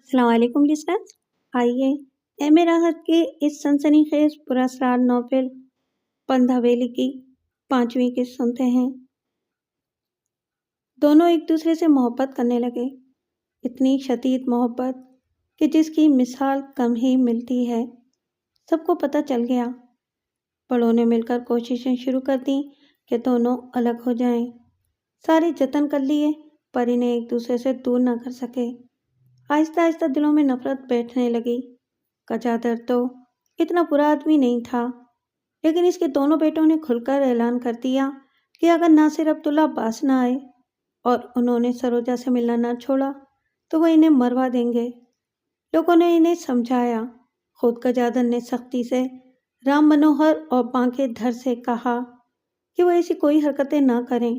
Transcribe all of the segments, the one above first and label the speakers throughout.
Speaker 1: السلام علیکم لسنرز، آئیے ایم راحت کے اس سنسنی خیز پراسرار ناول پنت حویلی کی 5ویں قسط سنتے ہیں۔ دونوں ایک دوسرے سے محبت کرنے لگے، اتنی شدید محبت کہ جس کی مثال کم ہی ملتی ہے۔ سب کو پتہ چل گیا۔ بڑوں نے مل کر کوششیں شروع کر دیں کہ دونوں الگ ہو جائیں۔ سارے جتن کر لیے پر انہیں ایک دوسرے سے دور نہ کر سکے۔ آہستہ آہستہ دلوں میں نفرت بیٹھنے لگی۔ گجادھر تو اتنا برا آدمی نہیں تھا، لیکن اس کے دونوں بیٹوں نے کھل کر اعلان کر دیا کہ اگر ناصر عبداللہ باز نہ آئے اور انہوں نے سروجا سے ملنا نہ چھوڑا تو وہ انہیں مروا دیں گے۔ لوگوں نے انہیں سمجھایا۔ خود گجادھر نے سختی سے رام منوہر اور بانکے دھر سے کہا کہ وہ ایسی کوئی حرکتیں نہ کریں۔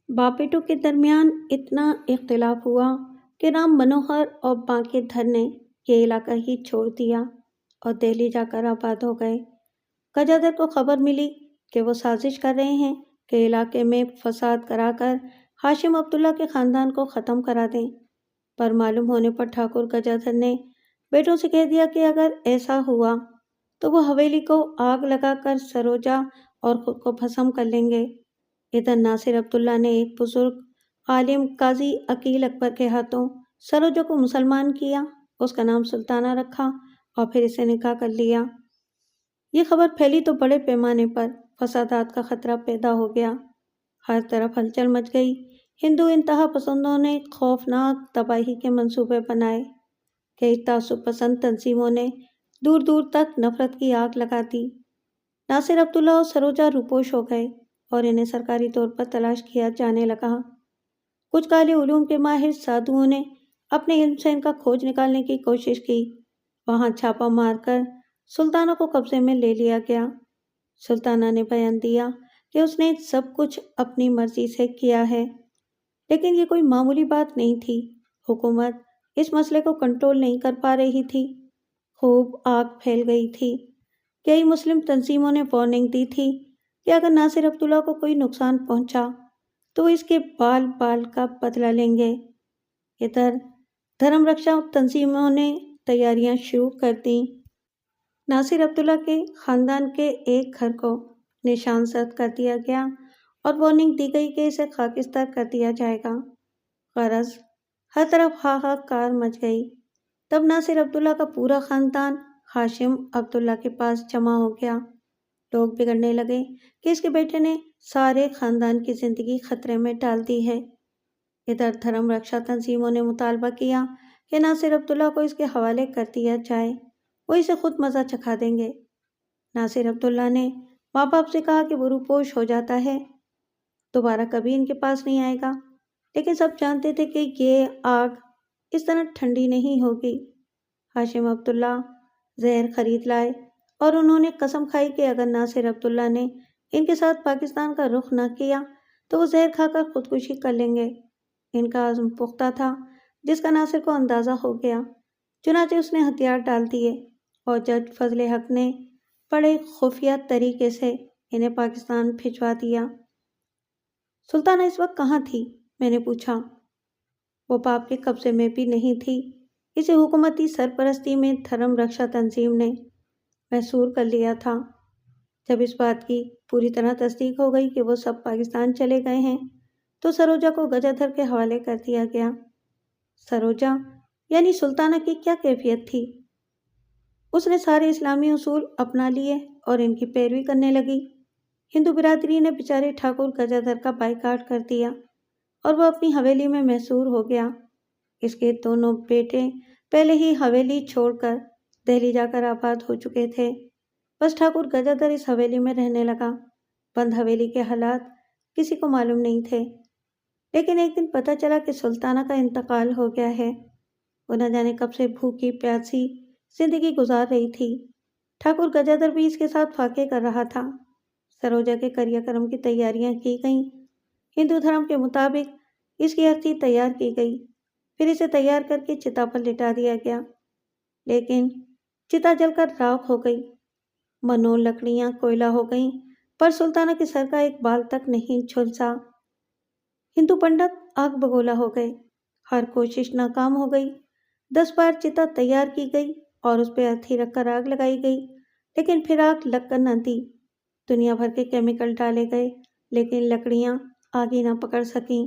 Speaker 1: باپ بیٹوں کے درمیان اتنا اختلاف ہوا کہ رام منوہر اور بانکے دھر نے یہ علاقہ ہی چھوڑ دیا اور دہلی جا کر آباد ہو گئے۔ گجادھر کو خبر ملی کہ وہ سازش کر رہے ہیں کہ علاقے میں فساد کرا کر ہاشم عبداللہ کے خاندان کو ختم کرا دیں، پر معلوم ہونے پر ٹھاکر گجادھر نے بیٹوں سے کہہ دیا کہ اگر ایسا ہوا تو وہ حویلی کو آگ لگا کر سروجا اور خود کو بھسم کر لیں گے۔ ادھر ناصر عبداللہ نے ایک بزرگ عالم قاضی عقیل اکبر کے ہاتھوں سروجا کو مسلمان کیا، اس کا نام سلطانہ رکھا اور پھر اسے نکاح کر لیا۔ یہ خبر پھیلی تو بڑے پیمانے پر فسادات کا خطرہ پیدا ہو گیا۔ ہر طرف ہلچل مچ گئی۔ ہندو انتہا پسندوں نے خوفناک تباہی کے منصوبے بنائے۔ کئی تعصب پسند تنظیموں نے دور دور تک نفرت کی آگ لگا دی۔ ناصر عبداللہ اور سروجا روپوش ہو گئے اور انہیں سرکاری طور پر تلاش کیا جانے لگا۔ کچھ کالے علوم کے ماہر سادھوؤں نے اپنے علم سے ان کا کھوج نکالنے کی کوشش کی۔ وہاں چھاپا مار کر سلطانہ کو قبضے میں لے لیا گیا۔ سلطانہ نے بیان دیا کہ اس نے سب کچھ اپنی مرضی سے کیا ہے، لیکن یہ کوئی معمولی بات نہیں تھی۔ حکومت اس مسئلے کو کنٹرول نہیں کر پا رہی تھی۔ خوب آگ پھیل گئی تھی۔ کئی مسلم تنظیموں نے وارننگ دی تھی کہ اگر ناصر عبداللہ کو کوئی نقصان پہنچا تو وہ اس کے بال بال کا بدلہ لیں گے۔ ادھر دھرم رکشا تنظیموں نے تیاریاں شروع کر دیں۔ ناصر عبداللہ کے خاندان کے ایک گھر کو نشان زد کر دیا گیا اور وارننگ دی گئی کہ اسے خاکستر کر دیا جائے گا۔ غرض ہر طرف ہاہاکار مچ گئی۔ تب ناصر عبداللہ کا پورا خاندان ہاشم عبداللہ کے پاس جمع ہو گیا۔ لوگ بگڑنے لگے کہ اس کے بیٹے نے سارے خاندان کی زندگی خطرے میں ڈال دی ہے۔ ادھر دھرم رکشا تنظیموں نے مطالبہ کیا کہ ناصر عبداللہ کو اس کے حوالے کر دیا جائے، وہ اسے خود مزہ چکھا دیں گے۔ ناصر عبداللہ نے ماں باپ سے کہا کہ وہ روپوش ہو جاتا ہے، دوبارہ کبھی ان کے پاس نہیں آئے گا، لیکن سب جانتے تھے کہ یہ آگ اس طرح ٹھنڈی نہیں ہوگی۔ ہاشم عبداللہ زہر خرید لائے اور انہوں نے قسم کھائی کہ اگر ناصر عبداللہ نے ان کے ساتھ پاکستان کا رخ نہ کیا تو وہ زہر کھا کر خودکشی کر لیں گے۔ ان کا عزم پختہ تھا، جس کا ناصر کو اندازہ ہو گیا۔ چنانچہ اس نے ہتھیار ڈال دیے اور جج فضل حق نے بڑے خفیہ طریقے سے انہیں پاکستان بھجوا دیا۔ سلطانہ اس وقت کہاں تھی؟ میں نے پوچھا۔ وہ باپ کے قبضے میں بھی نہیں تھی۔ اسے حکومتی سرپرستی میں دھرم رکشا تنظیم نے محصور کر لیا تھا۔ جب اس بات کی پوری طرح تصدیق ہو گئی کہ وہ سب پاکستان چلے گئے ہیں تو سروجا کو گجادھر کے حوالے کر دیا گیا۔ سروجا یعنی سلطانہ کی کیا کیفیت تھی؟ اس نے سارے اسلامی اصول اپنا لیے اور ان کی پیروی کرنے لگی۔ ہندو برادری نے بیچارے ٹھاکر گجادھر کا بائیکاٹ کر دیا اور وہ اپنی حویلی میں محصور ہو گیا۔ اس کے دونوں بیٹے پہلے ہی حویلی چھوڑ کر دہلی جا کر آباد ہو چکے تھے، بس ٹھاکر گجادھر اس حویلی میں رہنے لگا۔ بند حویلی کے حالات کسی کو معلوم نہیں تھے، لیکن ایک دن پتہ چلا کہ سلطانہ کا انتقال ہو گیا ہے۔ وہ نہ جانے کب سے بھوکی پیاسی زندگی گزار رہی تھی۔ ٹھاکر گجادھر بھی اس کے ساتھ فاقے کر رہا تھا۔ سروجا کے کریا کرم کی تیاریاں کی گئیں۔ ہندو دھرم کے مطابق اس کی ارتھی تیار کی گئی، پھر اسے تیار کر کے چتا پر لٹا دیا گیا، لیکن چتا جل کر راکھ ہو گئی۔ منو لکڑیاں کوئلہ ہو گئیں، پر سلطانہ کے سر کا ایک بال تک نہیں جھلسا۔ ہندو پنڈت آگ بگولا ہو گئے۔ ہر کوشش ناکام ہو گئی۔ 10 بار چتا تیار کی گئی اور اس پہ ارتھی رکھ کر آگ لگائی گئی، لیکن پھر آگ لگ کر نہ دی۔ دنیا بھر کے کیمیکل ڈالے گئے، لیکن لکڑیاں آگ ہی نہ پکڑ سکیں۔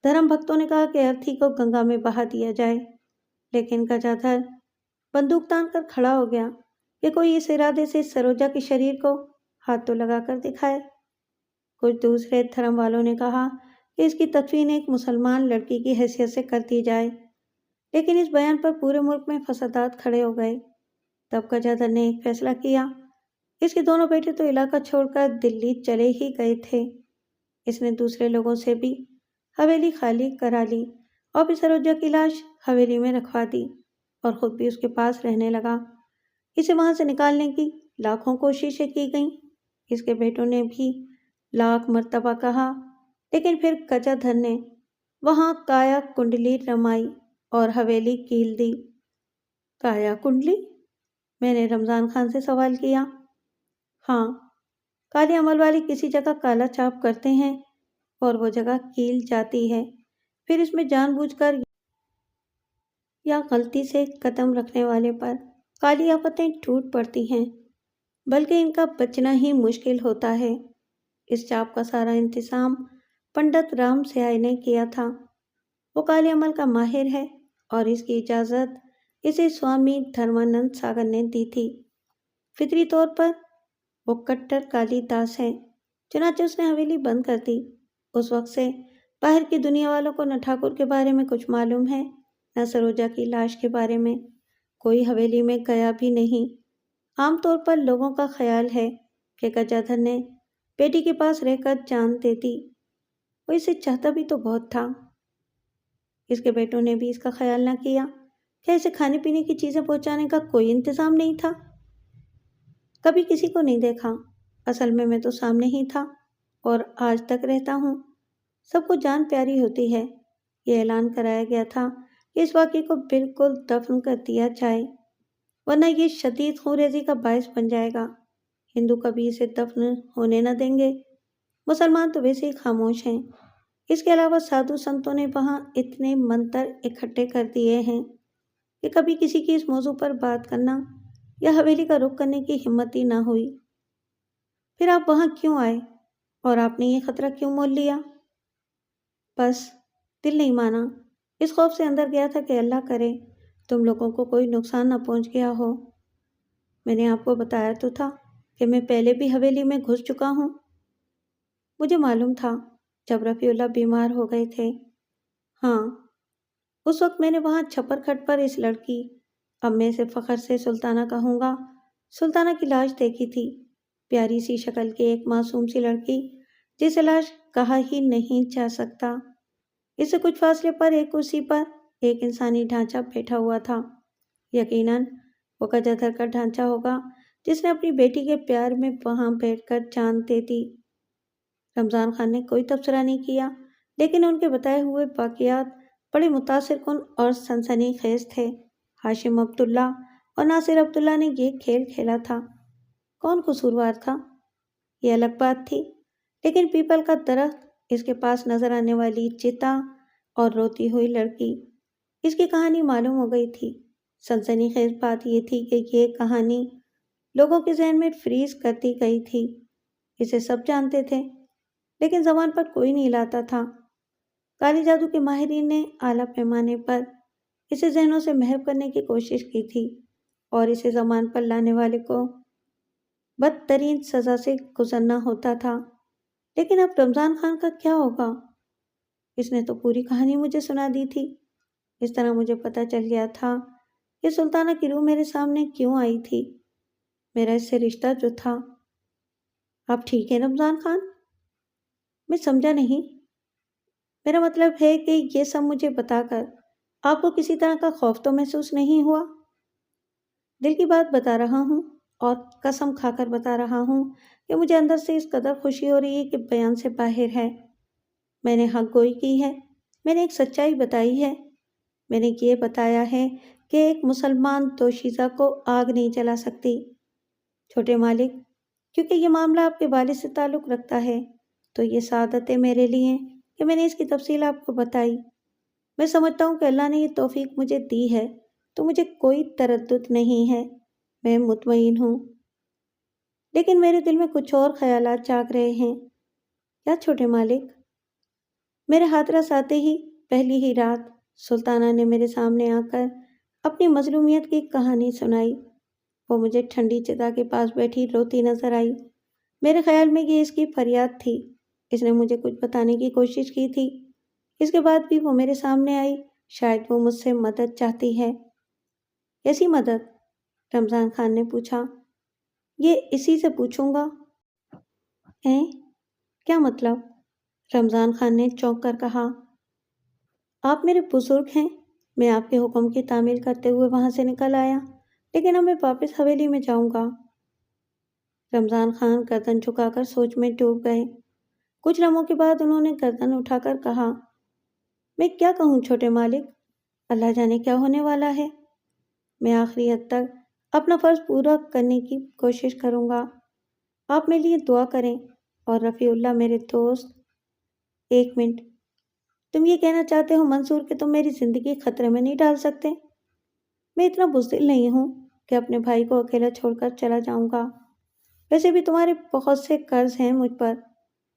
Speaker 1: دھرم بھکتوں نے کہا کہ ارتھی کو گنگا میں بہا دیا جائے، لیکن گجادھر بندوق تان کر کھڑا ہو گیا کہ کوئی اس ارادے سے سروجا کے شریر کو ہاتھ تو لگا کر دکھائے۔ کچھ دوسرے دھرم والوں نے کہا کہ اس کی تدفین ایک مسلمان لڑکی کی حیثیت سے کر دی جائے، لیکن اس بیان پر پورے ملک میں فسادات کھڑے ہو گئے۔ تب گجادھر نے ایک فیصلہ کیا۔ اس کے دونوں بیٹے تو علاقہ چھوڑ کر دلی چلے ہی گئے تھے۔ اس نے دوسرے لوگوں سے بھی حویلی خالی کرا لی اور پھر سروجا کی لاش حویلی میں رکھوا دی اور خود بھی اس کے پاس رہنے لگا۔ اسے وہاں سے نکالنے کی لاکھوں کوششیں کی گئیں۔ اس کے بیٹوں نے بھی لاکھ مرتبہ کہا، لیکن پھر گجادھر نے وہاں کایا کنڈلی رمائی اور حویلی کیل دی۔ کایا کنڈلی؟ میں نے رمضان خان سے سوال کیا۔ ہاں، کالے عمل والے کسی جگہ کالا چھاپ کرتے ہیں اور وہ جگہ کیل جاتی ہے، پھر اس میں جان بوجھ کر یا غلطی سے قدم رکھنے والے پر کالی آفتیں ٹوٹ پڑتی ہیں، بلکہ ان کا بچنا ہی مشکل ہوتا ہے۔ اس چاپ کا سارا انتظام پنڈت رام سیائے نے کیا تھا۔ وہ کالے عمل کا ماہر ہے اور اس کی اجازت اسے سوامی دھرمانند ساگر نے دی تھی۔ فطری طور پر وہ کٹر کالی داس ہے، چنانچہ اس نے حویلی بند کر دی۔ اس وقت سے باہر کی دنیا والوں کو نہ ٹھاکر کے بارے میں کچھ معلوم ہے، نہ سروجا کی لاش کے بارے میں۔ کوئی حویلی میں گیا بھی نہیں۔ عام طور پر لوگوں کا خیال ہے کہ گجادھر نے بیٹی کے پاس رہ کر جان دے دی۔ وہ اسے چاہتا بھی تو بہت تھا۔ اس کے بیٹوں نے بھی اس کا خیال نہ کیا۔ کیا اسے کھانے پینے کی چیزیں پہنچانے کا کوئی انتظام نہیں تھا؟ کبھی کسی کو نہیں دیکھا۔ اصل میں تو سامنے ہی تھا اور آج تک رہتا ہوں۔ سب کو جان پیاری ہوتی ہے۔ یہ اعلان کرایا گیا تھا کہ اس واقعے کو بالکل دفن کر دیا جائے، ورنہ یہ شدید خونریزی کا باعث بن جائے گا۔ ہندو کبھی اسے دفن ہونے نہ دیں گے۔ مسلمان تو ویسے ہی خاموش ہیں۔ اس کے علاوہ سادھو سنتوں نے وہاں اتنے منتر اکٹھے کر دیے ہیں کہ کبھی کسی کی اس موضوع پر بات کرنا یا حویلی کا رخ کرنے کی ہمت ہی نہ ہوئی۔ پھر آپ وہاں کیوں آئے اور آپ نے یہ خطرہ کیوں مول لیا؟ بس دل نہیں مانا۔ اس خوف سے اندر گیا تھا کہ اللہ کرے تم لوگوں کو کوئی نقصان نہ پہنچ گیا ہو۔ میں نے آپ کو بتایا تو تھا کہ میں پہلے بھی حویلی میں گھس چکا ہوں۔ مجھے معلوم تھا جب رفیع اللہ بیمار ہو گئے تھے۔ ہاں، اس وقت میں نے وہاں چھپر کھٹ پر اس لڑکی، اب میں اسے فخر سے سلطانہ کہوں گا، سلطانہ کی لاش دیکھی تھی۔ پیاری سی شکل کی ایک معصوم سی لڑکی جسے لاش کہا ہی نہیں جا سکتا۔ اس سے کچھ فاصلے پر ایک کرسی پر ایک انسانی ڈھانچہ بیٹھا ہوا تھا۔ یقیناً وہ گجادھر کا ڈھانچہ ہوگا جس نے اپنی بیٹی کے پیار میں وہاں بیٹھ کر جان دے دی۔ رمضان خان نے کوئی تبصرہ نہیں کیا، لیکن ان کے بتائے ہوئے واقعات بڑے متاثر کن اور سنسنی خیز تھے۔ ہاشم عبداللہ اور ناصر عبداللہ نے یہ کھیل کھیلا تھا۔ کون قصوروار تھا؟ یہ الگ بات تھی، لیکن پیپل کا درخت، اس کے پاس نظر آنے والی چتا اور روتی ہوئی لڑکی، اس کی کہانی معلوم ہو گئی تھی۔ سنسنی خیز بات یہ تھی کہ یہ کہانی لوگوں کے ذہن میں فریز کر دی گئی تھی۔ اسے سب جانتے تھے، لیکن زبان پر کوئی نہیں لاتا تھا۔ کالی جادو کے ماہرین نے اعلیٰ پیمانے پر اسے ذہنوں سے محو کرنے کی کوشش کی تھی اور اسے زبان پر لانے والے کو بدترین سزا سے گزرنا ہوتا تھا۔ لیکن اب رمضان خان کا کیا ہوگا؟ اس نے تو پوری کہانی مجھے سنا دی تھی۔ اس طرح مجھے پتہ چل گیا تھا کہ سلطانہ کی روح میرے سامنے کیوں آئی تھی، میرا اس سے رشتہ جو تھا۔ آپ ٹھیک ہیں رمضان خان؟ میں سمجھا نہیں۔ میرا مطلب ہے کہ یہ سب مجھے بتا کر آپ کو کسی طرح کا خوف تو محسوس نہیں ہوا؟ دل کی بات بتا رہا ہوں اور قسم کھا کر بتا رہا ہوں کہ مجھے اندر سے اس قدر خوشی ہو رہی ہے کہ بیان سے باہر ہے۔ میں نے حق گوئی کی ہے، میں نے ایک سچائی بتائی ہے۔ میں نے یہ بتایا ہے کہ ایک مسلمان دوشیزہ کو آگ نہیں جلا سکتی۔ چھوٹے مالک، کیونکہ یہ معاملہ آپ کے والد سے تعلق رکھتا ہے تو یہ سعادت ہے میرے لیے کہ میں نے اس کی تفصیل آپ کو بتائی۔ میں سمجھتا ہوں کہ اللہ نے یہ توفیق مجھے دی ہے تو مجھے کوئی تردد نہیں ہے، میں مطمئن ہوں۔ لیکن میرے دل میں کچھ اور خیالات جاگ رہے ہیں۔ کیا چھوٹے مالک؟ میرے ہاتھ آتے ہی پہلی ہی رات سلطانہ نے میرے سامنے آ کر اپنی مظلومیت کی کہانی سنائی۔ وہ مجھے ٹھنڈی چتا کے پاس بیٹھی روتی نظر آئی۔ میرے خیال میں یہ اس کی فریاد تھی۔ اس نے مجھے کچھ بتانے کی کوشش کی تھی۔ اس کے بعد بھی وہ میرے سامنے آئی۔ شاید وہ مجھ سے مدد چاہتی ہے۔ کیسی مدد؟ رمضان خان نے پوچھا۔ یہ اسی سے پوچھوں گا۔ کیا مطلب؟ رمضان خان نے چونک کر کہا۔ آپ میرے بزرگ ہیں، میں آپ کے حکم کی تعمیل کرتے ہوئے وہاں سے نکل آیا، لیکن اب میں واپس حویلی میں جاؤں گا۔ رمضان خان گردن جھکا کر سوچ میں ڈوب گئے۔ کچھ لمحوں کے بعد انہوں نے گردن اٹھا کر کہا، میں کیا کہوں چھوٹے مالک، اللہ جانے کیا ہونے والا ہے۔ میں آخری حد تک اپنا فرض پورا کرنے کی کوشش کروں گا۔ آپ میرے لیے دعا کریں اور رفیع اللہ میرے دوست۔ ایک منٹ، تم یہ کہنا چاہتے ہو منصور کہ تم میری زندگی خطرے میں نہیں ڈال سکتے؟ میں اتنا بزدل نہیں ہوں کہ اپنے بھائی کو اکیلا چھوڑ کر چلا جاؤں گا۔ ویسے بھی تمہارے بہت سے قرض ہیں مجھ پر،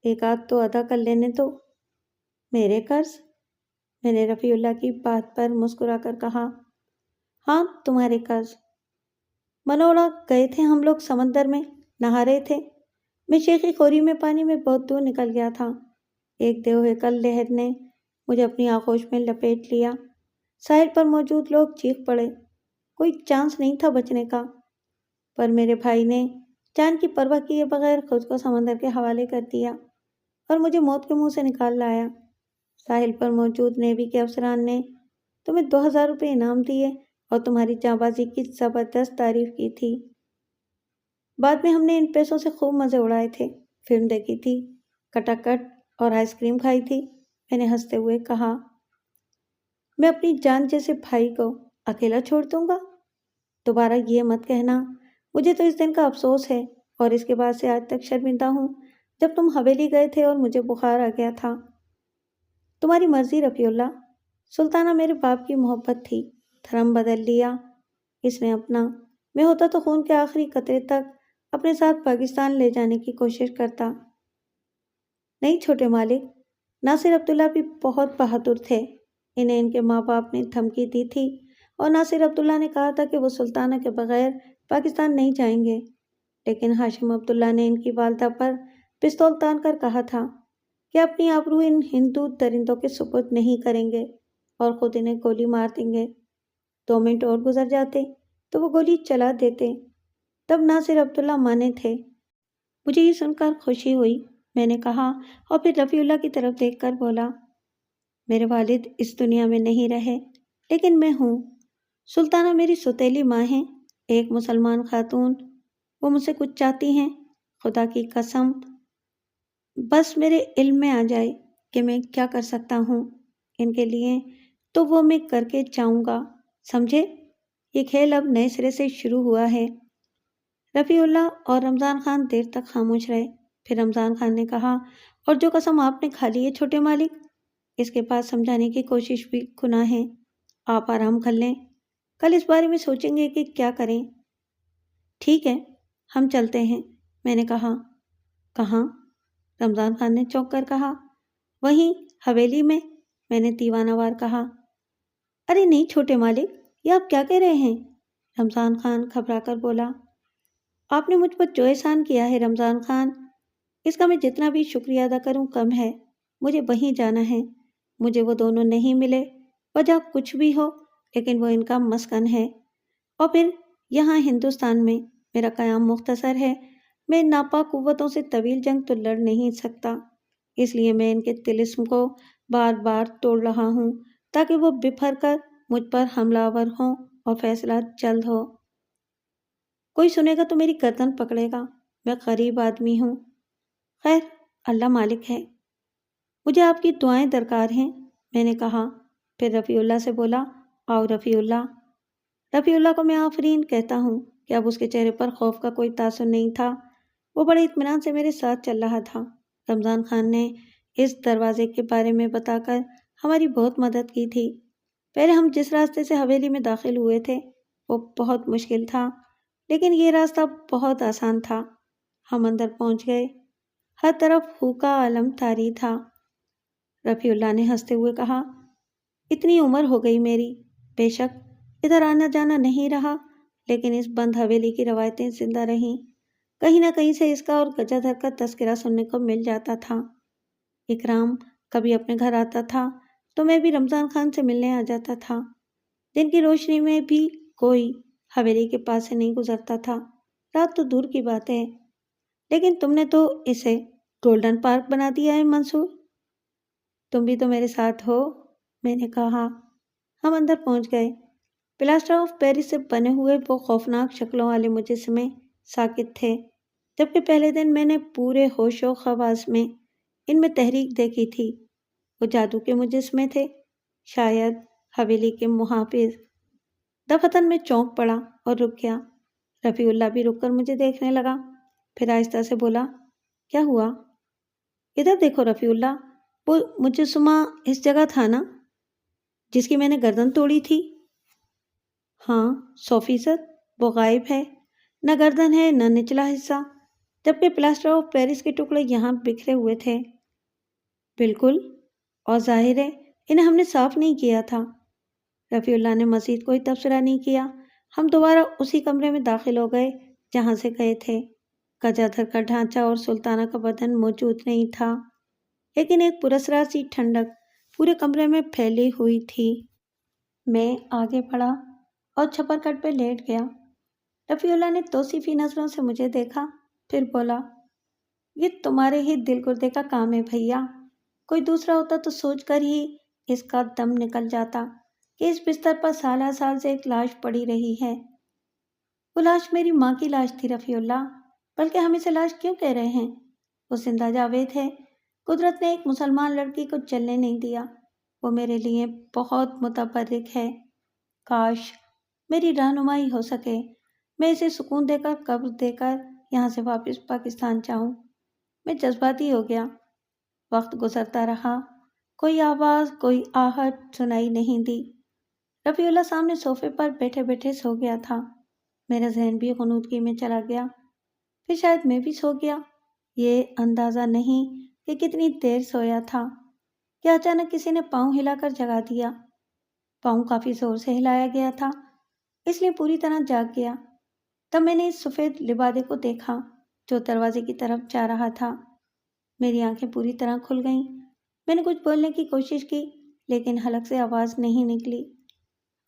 Speaker 1: ایک آدھ تو ادا کر لینے دو۔ میرے قرض؟ میں نے رفیع اللہ کی بات پر مسکرا کر کہا، ہاں تمہارے قرض۔ منوڑا گئے تھے ہم لوگ، سمندر میں نہا رہے تھے، میں شیخی خوری میں پانی میں بہت دور نکل گیا تھا۔ ایک دیوہے کل لہر نے مجھے اپنی آغوش میں لپیٹ لیا۔ ساحل پر موجود لوگ چیخ پڑے، کوئی چانس نہیں تھا بچنے کا، پر میرے بھائی نے جان کی پرواہ کیے بغیر خود کو سمندر کے حوالے کر دیا اور مجھے موت کے منہ سے نکال لایا۔ ساحل پر موجود نیوی کے افسران نے تمہیں 2000 روپے انعام دیے اور تمہاری جانبازی کی زبردست تعریف کی تھی۔ بعد میں ہم نے ان پیسوں سے خوب مزے اڑائے تھے، فلم دیکھی تھی، کٹا کٹ اور آئس کریم کھائی تھی۔ میں نے ہنستے ہوئے کہا، میں اپنی جان جیسے بھائی کو اکیلا چھوڑ دوں گا؟ دوبارہ یہ مت کہنا، مجھے تو اس دن کا افسوس ہے اور اس کے بعد سے آج تک شرمندہ ہوں جب تم حویلی گئے تھے اور مجھے بخار آ گیا تھا۔ تمہاری مرضی رفیع اللہ۔ سلطانہ میرے باپ کی محبت تھی، دھرم بدل لیا اس نے اپنا۔ میں ہوتا تو خون کے آخری قطرے تک اپنے ساتھ پاکستان لے جانے کی کوشش کرتا۔ نہیں چھوٹے مالک، ناصر عبداللہ بھی بہت بہادر تھے، انہیں ان کے ماں باپ نے دھمکی دی تھی اور ناصر عبداللہ نے کہا تھا کہ وہ سلطانہ کے بغیر پاکستان نہیں جائیں گے، لیکن ہاشم عبداللہ نے ان کی والدہ پر پستول تان کر کہا تھا کہ اپنی آبرو ان ہندو درندوں کے سپرد نہیں کریں گے اور خود انہیں گولی مار دیں گے۔ 2 منٹ اور گزر جاتے تو وہ گولی چلا دیتے، تب ناصر عبداللہ مانے تھے۔ مجھے یہ سن کر خوشی ہوئی، میں نے کہا، اور پھر رفیع اللہ کی طرف دیکھ کر بولا، میرے والد اس دنیا میں نہیں رہے لیکن میں ہوں۔ سلطانہ میری سوتیلی ماں ہیں، ایک مسلمان خاتون۔ وہ مجھ سے کچھ چاہتی ہیں، خدا کی قسم بس میرے علم میں آ جائے کہ میں کیا کر سکتا ہوں ان کے لیے تو وہ میں کر کے جاؤں گا، سمجھے؟ یہ کھیل اب نئے سرے سے شروع ہوا ہے۔ رفیع اللہ اور رمضان خان دیر تک خاموش رہے، پھر رمضان خان نے کہا، اور جو قسم آپ نے کھا لی ہے چھوٹے مالک، اس کے بعد سمجھانے کی کوشش بھی گناہ ہے۔ آپ آرام کر لیں، کل اس بارے میں سوچیں گے کہ کیا کریں۔ ٹھیک ہے، ہم چلتے ہیں، میں نے کہا۔ کہاں؟ رمضان خان نے چونک کر کہا۔ وہیں حویلی میں نے دیوانہ وار کہا۔ ارے نہیں چھوٹے مالک، یہ آپ کیا کہہ رہے ہیں؟ رمضان خان گھبرا کر بولا۔ آپ نے مجھ پر جو احسان کیا ہے رمضان خان، اس کا میں جتنا بھی شکریہ ادا کروں کم ہے۔ مجھے وہیں جانا ہے، مجھے وہ دونوں نہیں ملے، وجہ کچھ بھی ہو لیکن وہ ان کا مسکن ہے، اور پھر یہاں ہندوستان میں میرا قیام مختصر ہے۔ میں ناپاک قوتوں سے طویل جنگ تو لڑ نہیں سکتا، اس لیے میں ان کے طلسم کو بار بار توڑ رہا ہوں تاکہ وہ بپھر کر مجھ پر حملہ آور ہوں اور فیصلہ جلد ہو۔ کوئی سنے گا تو میری گردن پکڑے گا، میں غریب آدمی ہوں۔ خیر، اللہ مالک ہے، مجھے آپ کی دعائیں درکار ہیں، میں نے کہا۔ پھر رفیع اللہ سے بولا، آؤ رفیع اللہ۔ رفیع اللہ کو میں آفرین کہتا ہوں کہ اب اس کے چہرے پر خوف کا کوئی تاثر نہیں تھا، وہ بڑے اطمینان سے میرے ساتھ چل رہا تھا۔ رمضان خان نے اس دروازے کے بارے میں بتا کر ہماری بہت مدد کی تھی۔ پہلے ہم جس راستے سے حویلی میں داخل ہوئے تھے وہ بہت مشکل تھا، لیکن یہ راستہ بہت آسان تھا۔ ہم اندر پہنچ گئے۔ ہر طرف پھوکا عالم طاری تھا۔ رفیع اللہ نے ہنستے ہوئے کہا، اتنی عمر ہو گئی میری، بے شک ادھر آنا جانا نہیں رہا، لیکن اس بند حویلی کی روایتیں زندہ رہیں۔ کہیں نہ کہیں سے اس کا اور گجادھر کا تذکرہ سننے کو مل جاتا تھا۔ اکرام کبھی اپنے گھر آتا تھا تو میں بھی رمضان خان سے ملنے آ جاتا تھا۔ دن کی روشنی میں بھی کوئی حویلی کے پاس سے نہیں گزرتا تھا، رات تو دور کی بات ہے۔ لیکن تم نے تو اسے گولڈن پارک بنا دیا ہے منصور۔ تم بھی تو میرے ساتھ ہو، میں نے کہا۔ ہم اندر پہنچ گئے۔ پلاسٹر آف پیرس سے بنے ہوئے وہ خوفناک شکلوں والے مجسمے ساکت تھے، جبکہ پہلے دن میں نے پورے ہوش و خواص میں ان میں تحریک دیکھی تھی۔ وہ جادو کے مجسمے تھے، شاید حویلی کے محافظ۔ دفتن میں چونک پڑا اور رک گیا۔ رفیع اللہ بھی رک کر مجھے دیکھنے لگا، پھر آہستہ سے بولا، کیا ہوا؟ ادھر دیکھو رفیع اللہ، وہ مجسمہ اس جگہ تھا نا جس کی میں نے گردن توڑی تھی؟ ہاں 100%، وہ غائب ہے، نہ گردن ہے نہ نچلا حصہ، جبکہ پلاسٹر آف پیرس کے ٹکڑے یہاں بکھرے ہوئے تھے۔ بالکل، اور ظاہر ہے انہیں ہم نے صاف نہیں کیا تھا۔ رفیع اللہ نے مزید کوئی تبصرہ نہیں کیا۔ ہم دوبارہ اسی کمرے میں داخل ہو گئے جہاں سے گئے تھے۔ گجادھر کا ڈھانچہ اور سلطانہ کا بدن موجود نہیں تھا، لیکن ایک پراسرار سی ٹھنڈک پورے کمرے میں پھیلی ہوئی تھی۔ میں آگے بڑھا اور چھپر کٹ پہ لیٹ گیا۔ رفیع اللہ نے توصیفی نظروں سے مجھے دیکھا، پھر بولا، یہ تمہارے ہی دل گردے کا کام ہے بھیا۔ کوئی دوسرا ہوتا تو سوچ کر ہی اس کا دم نکل جاتا کہ اس بستر پر سالہ سال سے ایک لاش پڑی رہی ہے۔ وہ لاش میری ماں کی لاش تھی رفیع اللہ، بلکہ ہم اسے لاش کیوں کہہ رہے ہیں؟ وہ زندہ جاوید ہے۔ قدرت نے ایک مسلمان لڑکی کو جلنے نہیں دیا۔ وہ میرے لیے بہت متبرک ہے۔ کاش میری رہنمائی ہو سکے، میں اسے سکون دے کر قبر دے کر یہاں سے واپس پاکستان جاؤں۔ میں جذباتی ہو گیا۔ وقت گزرتا رہا، کوئی آواز کوئی آہٹ سنائی نہیں دی۔ رفیع اللہ سامنے صوفے پر بیٹھے بیٹھے سو گیا تھا۔ میرا ذہن بھی غنودگی میں چلا گیا، پھر شاید میں بھی سو گیا۔ یہ اندازہ نہیں کہ کتنی دیر سویا تھا کہ اچانک کسی نے پاؤں ہلا کر جگا دیا۔ پاؤں کافی زور سے ہلایا گیا تھا، اس لیے پوری طرح جاگ گیا۔ تب میں نے اس سفید لبادے کو دیکھا جو دروازے کی طرف جا رہا تھا۔ میری آنکھیں پوری طرح کھل گئیں۔ میں نے کچھ بولنے کی کوشش کی، لیکن حلق سے آواز نہیں نکلی۔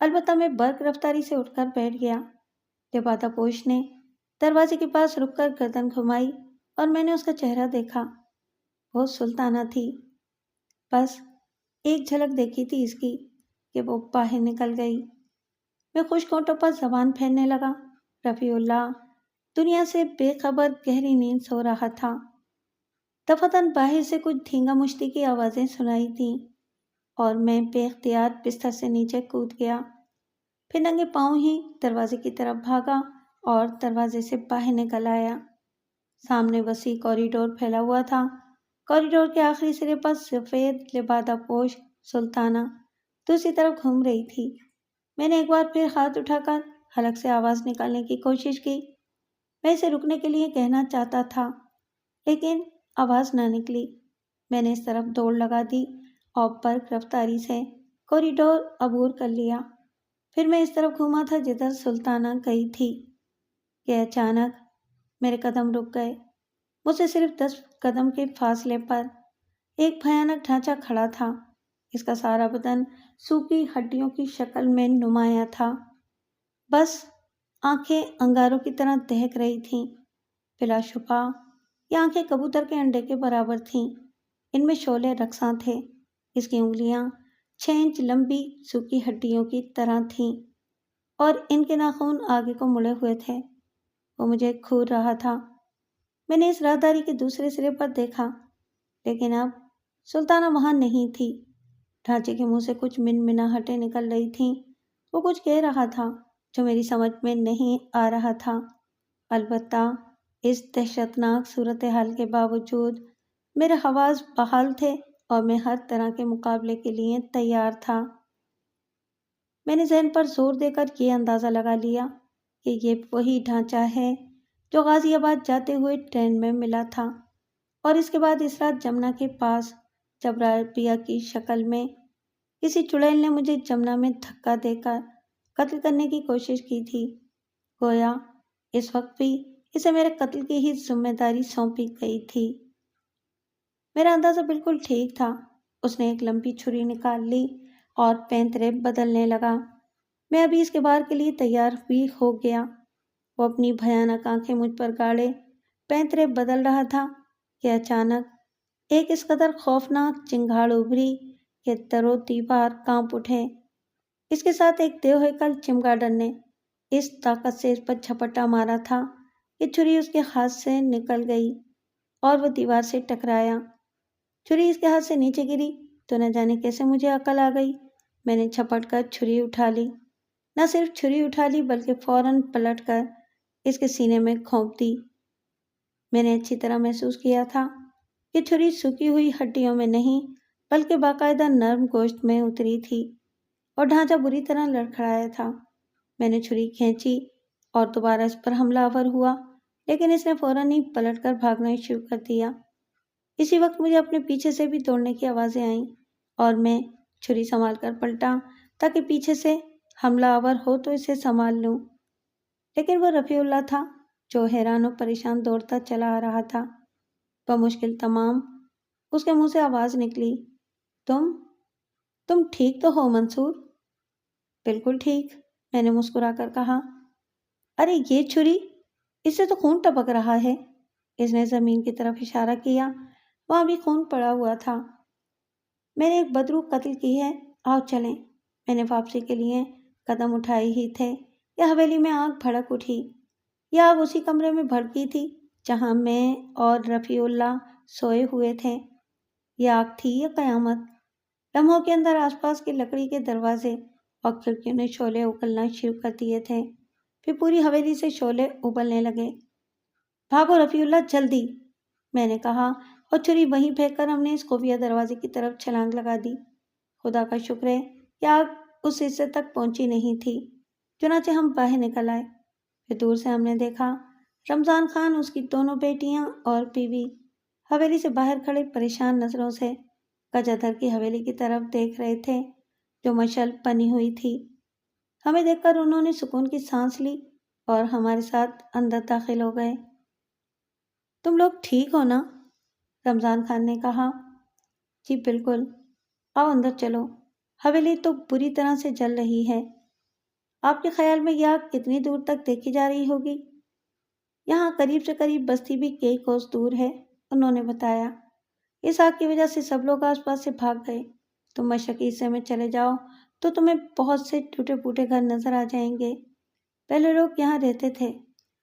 Speaker 1: البتہ میں برق رفتاری سے اٹھ کر بیٹھ گیا۔ لبادہ پوش نے دروازے کے پاس رک کر گردن گھمائی اور میں نے اس کا چہرہ دیکھا۔ وہ سلطانہ تھی۔ بس ایک جھلک دیکھی تھی اس کی کہ وہ باہر نکل گئی۔ میں خشک ہونٹوں پر زبان پھیرنے لگا۔ رفیع اللہ دنیا سے بے خبر گہری نیند سو رہا تھا۔ دفتن باہر سے کچھ دھینگا مشتی کی آوازیں سنائی تھیں اور میں بے اختیار بستر سے نیچے کود گیا، پھر ننگے پاؤں ہی دروازے کی طرف بھاگا اور دروازے سے باہر نکل آیا۔ سامنے وسیع کوریڈور پھیلا ہوا تھا۔ کوریڈور کے آخری سرے پر سفید لبادہ پوش سلطانہ دوسری طرف گھوم رہی تھی۔ میں نے ایک بار پھر ہاتھ اٹھا کر حلق سے آواز نکالنے کی کوشش کی۔ میں اسے رکنے کے لیے کہنا چاہتا تھا، لیکن آواز نہ نکلی۔ میں نے اس طرف دوڑ لگا دی اور برق رفتاری سے کوریڈور عبور کر لیا۔ پھر میں اس طرف گھوما تھا جدھر سلطانہ گئی تھی کہ اچانک میرے قدم رک گئے۔ مجھ سے صرف 10 قدم کے فاصلے پر ایک بھیانک ڈھانچہ کھڑا تھا۔ اس کا سارا بدن سوکھی ہڈیوں کی شکل میں نمایاں تھا، بس آنکھیں انگاروں کی طرح دہک رہی تھیں۔ بلا شبہ یہ آنکھیں کبوتر کے انڈے کے برابر تھیں۔ ان میں شعلے رقصاں تھے۔ اس کی انگلیاں 6 انچ لمبی سوکھی ہڈیوں کی طرح تھیں اور ان کے ناخن آگے کو مڑے ہوئے تھے۔ وہ مجھے گھور رہا تھا۔ میں نے اس راہداری کے دوسرے سرے پر دیکھا، لیکن اب سلطانہ وہاں نہیں تھی۔ ڈھانچے کے منہ سے کچھ منمناہٹیں نکل رہی تھیں۔ وہ کچھ کہہ رہا تھا جو میری سمجھ میں نہیں آ رہا تھا۔ البتہ اس دہشتناک صورتحال کے باوجود میرے حواس بحال تھے اور میں ہر طرح کے مقابلے کے لیے تیار تھا۔ میں نے ذہن پر زور دے کر یہ اندازہ لگا لیا کہ یہ وہی ڈھانچہ ہے جو غازی آباد جاتے ہوئے ٹرین میں ملا تھا، اور اس کے بعد اس رات جمنا کے پاس جب رابعہ کی شکل میں کسی چڑیل نے مجھے جمنا میں دھکا دے کر قتل کرنے کی کوشش کی تھی، گویا اس وقت بھی اسے میرے قتل کی ہی ذمہ داری سونپی گئی تھی۔ میرا اندازہ بالکل ٹھیک تھا۔ اس نے ایک لمبی چھری نکال لی اور پینترے بدلنے لگا۔ میں ابھی اس کے بار کے لیے تیار بھی ہو گیا۔ وہ اپنی بھیانک آنکھیں مجھ پر گاڑے پینترے بدل رہا تھا کہ اچانک ایک اس قدر خوفناک چنگھاڑ ابھری کہ در و دیوار کانپ اٹھے۔ اس کے ساتھ ایک دیو ہیکل چمگاڈر نے اس طاقت سے اس پر جھپٹا مارا تھا کہ چھری اس کے ہاتھ سے نکل گئی اور وہ دیوار سے ٹکرایا۔ چھری اس کے ہاتھ سے نیچے گری تو نہ جانے کیسے مجھے عقل آ گئی۔ میں نے جھپٹ کر چھری اٹھا لی، نہ صرف چھری اٹھا لی بلکہ فوراً پلٹ کر اس کے سینے میں گھونپ دی۔ میں نے اچھی طرح محسوس کیا تھا کہ چھری سوکھی ہوئی ہڈیوں میں نہیں بلکہ باقاعدہ نرم گوشت میں اتری تھی اور ڈھانچہ بری طرح لڑکھڑایا تھا۔ میں نے چھری کھینچی اور دوبارہ اس پر حملہ آور ہوا، لیکن اس نے فوراً ہی پلٹ کر بھاگنا شروع کر دیا۔ اسی وقت مجھے اپنے پیچھے سے بھی دوڑنے کی آوازیں آئیں اور میں چھری سنبھال کر پلٹا تاکہ پیچھے سے حملہ آور ہو تو اسے سنبھال لوں، لیکن وہ رفیع اللہ تھا جو حیران و پریشان دوڑتا چلا آ رہا تھا۔ بمشکل تمام اس کے منہ سے آواز نکلی، تم ٹھیک تو ہو منصور؟ بالکل ٹھیک، میں نے مسکرا کر کہا۔ ارے یہ چھری، اس سے تو خون ٹپک رہا ہے۔ اس نے زمین کی طرف اشارہ کیا، وہاں بھی خون پڑا ہوا تھا۔ میں نے ایک بدروح قتل کی ہے، آؤ چلیں۔ میں نے واپسی کے لیے قدم اٹھائے ہی تھے کہ حویلی میں آگ بھڑک اٹھی۔ یہ آگ اسی کمرے میں بھڑکی تھی جہاں میں اور رفیع اللہ سوئے ہوئے تھے۔ یہ آگ تھی یا قیامت؟ لمحوں کے اندر آس پاس کے لکڑی کے دروازے اور کھڑکیوں نے شعلے اگلنا شروع کر دیے تھے، پھر پوری حویلی سے شعلے ابلنے لگے۔ بھاگو رفیع اللہ، جلدی، میں نے کہا اور چھری وہیں پھینک کر ہم نے اس خفیہ دروازے کی طرف چھلانگ لگا دی۔ خدا کا شکر ہے کہ آگ اس حصے تک پہنچی نہیں تھی، چنانچہ ہم باہر نکل آئے۔ پھر دور سے ہم نے دیکھا رمضان خان، اس کی دونوں بیٹیاں اور بیوی حویلی سے باہر کھڑے پریشان نظروں سے گجادھر کی حویلی کی طرف دیکھ رہے تھے جو مشعل بنی ہوئی تھی۔ ہمیں دیکھ کر انہوں نے سکون کی سانس لی اور ہمارے ساتھ اندر داخل ہو گئے۔ تم لوگ ٹھیک ہو نا؟ رمضان خان نے کہا۔ جی بالکل، آؤ اندر چلو، حویلی تو بری طرح سے جل رہی ہے۔ آپ کے خیال میں یہ آگ کتنی دور تک دیکھی جا رہی ہوگی؟ یہاں قریب سے قریب بستی بھی کئی کوس دور ہے، انہوں نے بتایا۔ اس آگ کی وجہ سے سب لوگ آس پاس سے بھاگ گئے۔ تم مشرقی حصے میں چلے جاؤ تو تمہیں بہت سے ٹوٹے پھوٹے گھر نظر آ جائیں گے۔ پہلے لوگ یہاں رہتے تھے،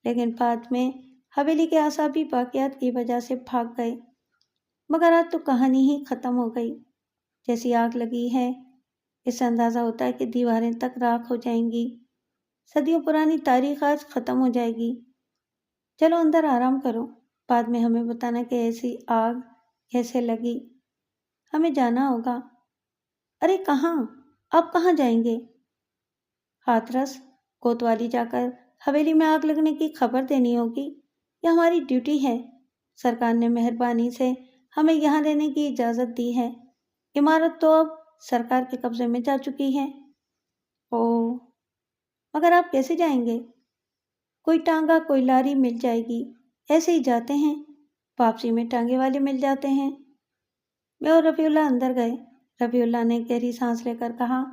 Speaker 1: لیکن بعد میں حویلی کے اعصابی واقعات کی وجہ سے بھاگ گئے۔ مگر آج تو کہانی ہی ختم ہو گئی۔ جیسی آگ لگی ہے، اس سے اندازہ ہوتا ہے کہ دیواریں تک راکھ ہو جائیں گی۔ صدیوں پرانی تاریخ آج ختم ہو جائے گی۔ چلو اندر آرام کرو، بعد میں ہمیں بتانا کہ ایسی آگ کیسے لگی۔ ہمیں جانا ہوگا۔ ارے کہاں؟ آپ کہاں جائیں گے؟ ہاتھرس کوتوالی جا کر حویلی میں آگ لگنے کی خبر دینی ہوگی، یہ ہماری ڈیوٹی ہے۔ سرکار نے مہربانی سے ہمیں یہاں رہنے کی اجازت دی ہے۔ عمارت تو اب سرکار کے قبضے میں جا چکی ہے۔ اوہ، مگر آپ کیسے جائیں گے؟ کوئی ٹانگا، کوئی لاری مل جائے گی، ایسے ہی جاتے ہیں، واپسی میں ٹانگے والے مل جاتے ہیں۔ میں اور رفیع اللہ اندر گئے۔ رفیع اللہ نے گہری سانس لے کر کہا،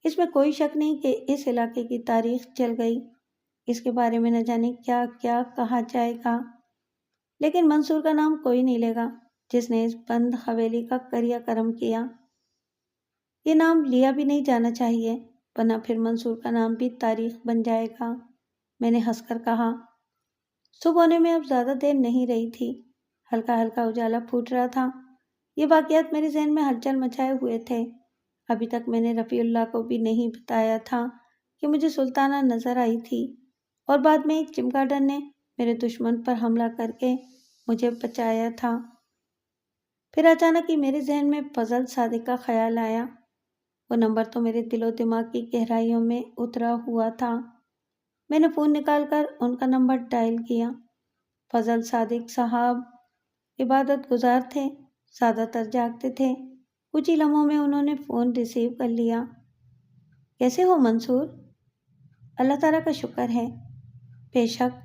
Speaker 1: اس میں کوئی شک نہیں کہ اس علاقے کی تاریخ چل گئی، اس کے بارے میں نہ جانے کیا کیا کہا جائے گا، لیکن منصور کا نام کوئی نہیں لے گا جس نے اس بند حویلی کا کریا کرم کیا۔ یہ نام لیا بھی نہیں جانا چاہیے، ورنہ پھر منصور کا نام بھی تاریخ بن جائے گا، میں نے ہنس کر کہا۔ صبح ہونے میں اب زیادہ دیر نہیں رہی تھی، ہلکا ہلکا اجالا پھوٹ رہا تھا۔ یہ واقعات میرے ذہن میں ہلچل مچائے ہوئے تھے۔ ابھی تک میں نے رفیع اللہ کو بھی نہیں بتایا تھا کہ مجھے سلطانہ نظر آئی تھی، اور بعد میں ایک چمگاڈر نے میرے دشمن پر حملہ کر کے مجھے بچایا تھا۔ پھر اچانک ہی میرے ذہن میں فضل صادق کا خیال آیا۔ وہ نمبر تو میرے دل و دماغ کی گہرائیوں میں اترا ہوا تھا۔ میں نے فون نکال کر ان کا نمبر ڈائل کیا۔ فضل صادق صاحب عبادت گزار تھے، زیادہ تر جاگتے تھے۔ کچھ ہی لمحوں میں انہوں نے فون ریسیو کر لیا۔ کیسے ہو منصور؟ اللہ تعالیٰ کا شکر ہے۔ بے شک،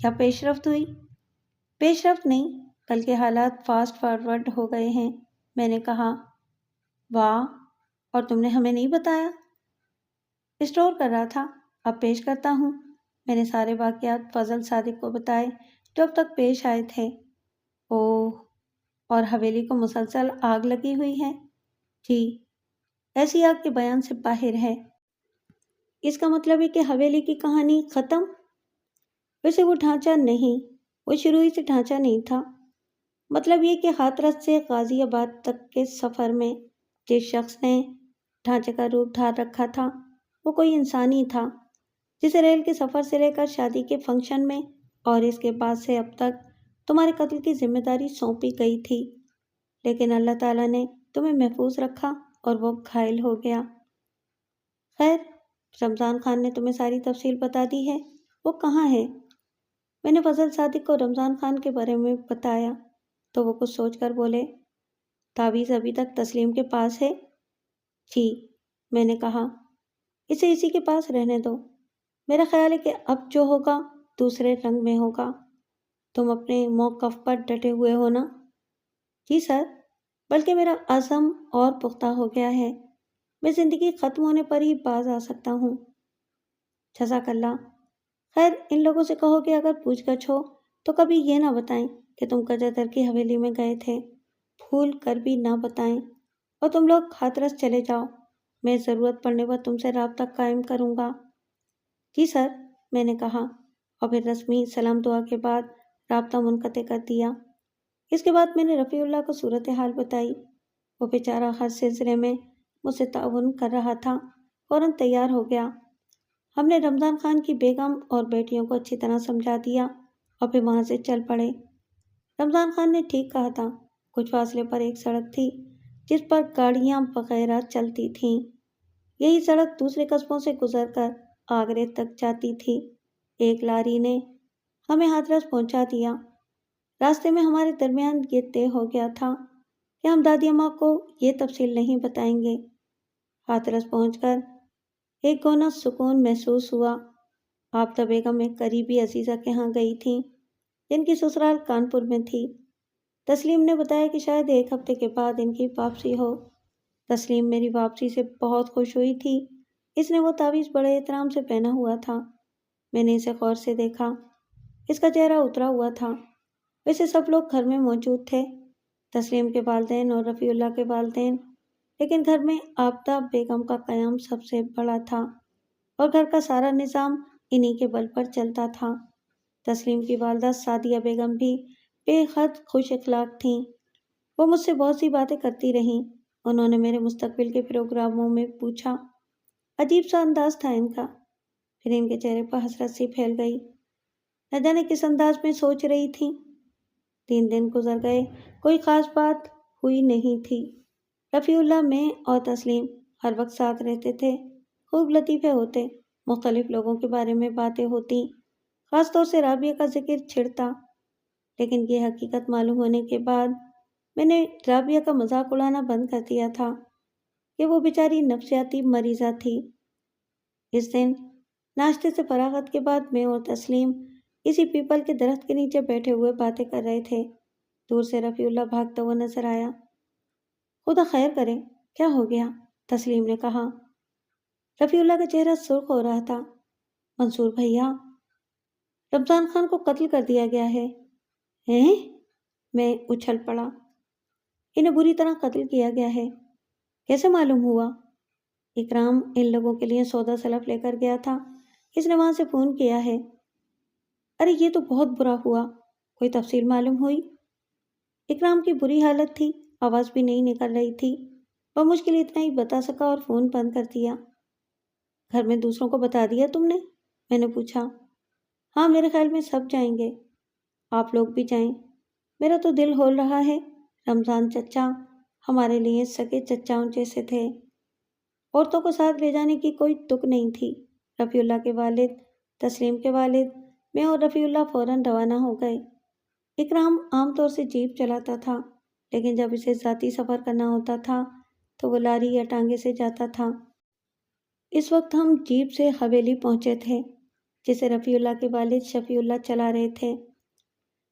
Speaker 1: کیا پیش رفت ہوئی؟ پیش رفت نہیں، بلکہ حالات فاسٹ فارورڈ ہو گئے ہیں، میں نے کہا۔ واہ، اور تم نے ہمیں نہیں بتایا؟ اسٹور کر رہا تھا، اب پیش کرتا ہوں۔ میں نے سارے واقعات فضل صادق کو بتائے جو اب تک پیش آئے تھے۔ اوہ، اور حویلی کو مسلسل آگ لگی ہوئی ہے؟ جی، ایسی آگ کے بیان سے باہر ہے۔ اس کا مطلب ہے کہ حویلی کی کہانی ختم؟ ویسے وہ ڈھانچہ نہیں، وہ شروع ہی سے ڈھانچہ نہیں تھا۔ مطلب یہ کہ ہاتھرس سے غازی آباد تک کے سفر میں جس شخص نے ڈھانچے کا روپ دھار رکھا تھا وہ کوئی انسان ہی تھا، جسے ریل کے سفر سے لے کر شادی کے فنکشن میں اور اس کے بعد سے اب تک تمہارے قتل کی ذمہ داری سونپی گئی تھی، لیکن اللہ تعالیٰ نے تمہیں محفوظ رکھا اور وہ گھائل ہو گیا۔ خیر، رمضان خان نے تمہیں ساری تفصیل بتا دی ہے؟ وہ کہاں ہے؟ میں نے فضل صادق کو رمضان خان کے بارے میں بتایا تو وہ کچھ سوچ کر بولے، تعویذ ابھی تک تسلیم کے پاس ہے؟ جی، میں نے کہا، اسے اسی کے پاس رہنے دو۔ میرا خیال ہے کہ اب جو ہوگا دوسرے رنگ میں ہوگا۔ تم اپنے موقف پر ڈٹے ہوئے ہو نا؟ جی سر، بلکہ میرا عزم اور پختہ ہو گیا ہے۔ میں زندگی ختم ہونے پر ہی باز آ سکتا ہوں۔ جزاک اللہ۔ خیر، ان لوگوں سے کہو کہ اگر پوچھ گچھ ہو تو کبھی یہ نہ بتائیں کہ تم گجادر کی حویلی میں گئے تھے، بھول کر بھی نہ بتائیں، اور تم لوگ ہاتھرس چلے جاؤ۔ میں ضرورت پڑنے پر تم سے رابطہ قائم کروں گا۔ جی سر، میں نے کہا، اور پھر رسمی سلام دعا کے بعد رابطہ منقطع کر دیا۔ اس کے بعد میں نے رفیع اللہ کو صورتحال بتائی۔ وہ بیچارہ ہر سلسلے میں مجھ سے تعاون کر رہا تھا، فوراً تیار ہو گیا۔ ہم نے رمضان خان کی بیگم اور بیٹیوں کو اچھی طرح سمجھا دیا اور پھر وہاں سے چل پڑے۔ رمضان خان نے ٹھیک کہا تھا، کچھ فاصلے پر ایک سڑک تھی جس پر گاڑیاں وغیرہ چلتی تھیں۔ یہی سڑک دوسرے قصبوں سے گزر کر آگرے تک جاتی تھی۔ ایک لاری نے ہمیں ہاتھرس پہنچا دیا۔ راستے میں ہمارے درمیان یہ طے ہو گیا تھا کہ ہم دادی اماں کو یہ تفصیل نہیں بتائیں گے۔ ہاتھرس پہنچ کر ایک گونا سکون محسوس ہوا۔ آفتہ بیگم ایک قریبی عزیزہ کے ہاں گئی تھیں جن کی سسرال کانپور میں تھی۔ تسلیم نے بتایا کہ شاید ایک ہفتے کے بعد ان کی واپسی ہو۔ تسلیم میری واپسی سے بہت خوش ہوئی تھی۔ اس نے وہ تعویذ بڑے احترام سے پہنا ہوا تھا۔ میں نے اسے غور سے دیکھا۔ اس کا چہرہ اترا ہوا تھا۔ ویسے سب لوگ گھر میں موجود تھے، تسلیم کے والدین اور رفیع اللہ کے والدین، لیکن گھر میں آفتہ بیگم کا قیام سب سے بڑا تھا اور گھر کا سارا نظام انہی کے بل پر چلتا تھا۔ تسلیم کی والدہ سعدیہ بیگم بھی بے حد خوش اخلاق تھیں۔ وہ مجھ سے بہت سی باتیں کرتی رہیں۔ انہوں نے میرے مستقبل کے پروگراموں میں پوچھا۔ عجیب سا انداز تھا ان کا۔ پھر ان کے چہرے پر حسرت سی پھیل گئی۔ نہ جانے کس انداز میں سوچ رہی تھیں۔ 3 دن گزر گئے، کوئی خاص بات ہوئی نہیں تھی۔ رفیع اللہ، میں اور تسلیم ہر وقت ساتھ رہتے تھے۔ خوب لطیفے ہوتے، مختلف لوگوں کے بارے میں باتیں ہوتی، خاص طور سے رابعہ کا ذکر چھڑتا۔ لیکن یہ حقیقت معلوم ہونے کے بعد میں نے رابعہ کا مذاق اڑانا بند کر دیا تھا کہ وہ بیچاری نفسیاتی مریضہ تھی۔ اس دن ناشتے سے فراغت کے بعد میں اور تسلیم اسی پیپل کے درخت کے نیچے بیٹھے ہوئے باتیں کر رہے تھے۔ دور سے رفیع اللہ بھاگتا ہوا نظر آیا۔ خدا خیر کرے، کیا ہو گیا؟ تسلیم نے کہا۔ رفیع اللہ کا چہرہ سرخ ہو رہا تھا۔ منصور بھیا، رمضان خان کو قتل کر دیا گیا ہے۔ ہیں؟ میں اچھل پڑا۔ انہیں بری طرح قتل کیا گیا ہے۔ کیسے معلوم ہوا؟ اکرام ان لوگوں کے لیے سودا سلف لے کر گیا تھا، اس نے وہاں سے فون کیا ہے۔ ارے یہ تو بہت برا ہوا، کوئی تفصیل معلوم ہوئی؟ اکرام کی بری حالت تھی، آواز بھی نہیں نکل رہی تھی، بمشکل اتنا ہی بتا سکا اور فون بند کر دیا۔ گھر میں دوسروں کو بتا دیا تم نے؟ میں نے پوچھا۔ ہاں، میرے خیال میں سب جائیں گے۔ آپ لوگ بھی جائیں، میرا تو دل ہول رہا ہے رمضان چچا ہمارے لیے سگے چچاؤں جیسے تھے۔ عورتوں کو ساتھ لے جانے کی کوئی تک نہیں تھی۔ رفیع اللہ کے والد، تسلیم کے والد، میں اور رفیع اللہ فوراً روانہ ہو گئے۔ اکرام عام طور سے جیپ چلاتا تھا، لیکن جب اسے ذاتی سفر کرنا ہوتا تھا تو وہ لاری یا ٹانگے سے جاتا تھا۔ اس وقت ہم جیپ سے حویلی پہنچے تھے، جسے رفیع اللہ کے والد شفیع اللہ چلا رہے تھے۔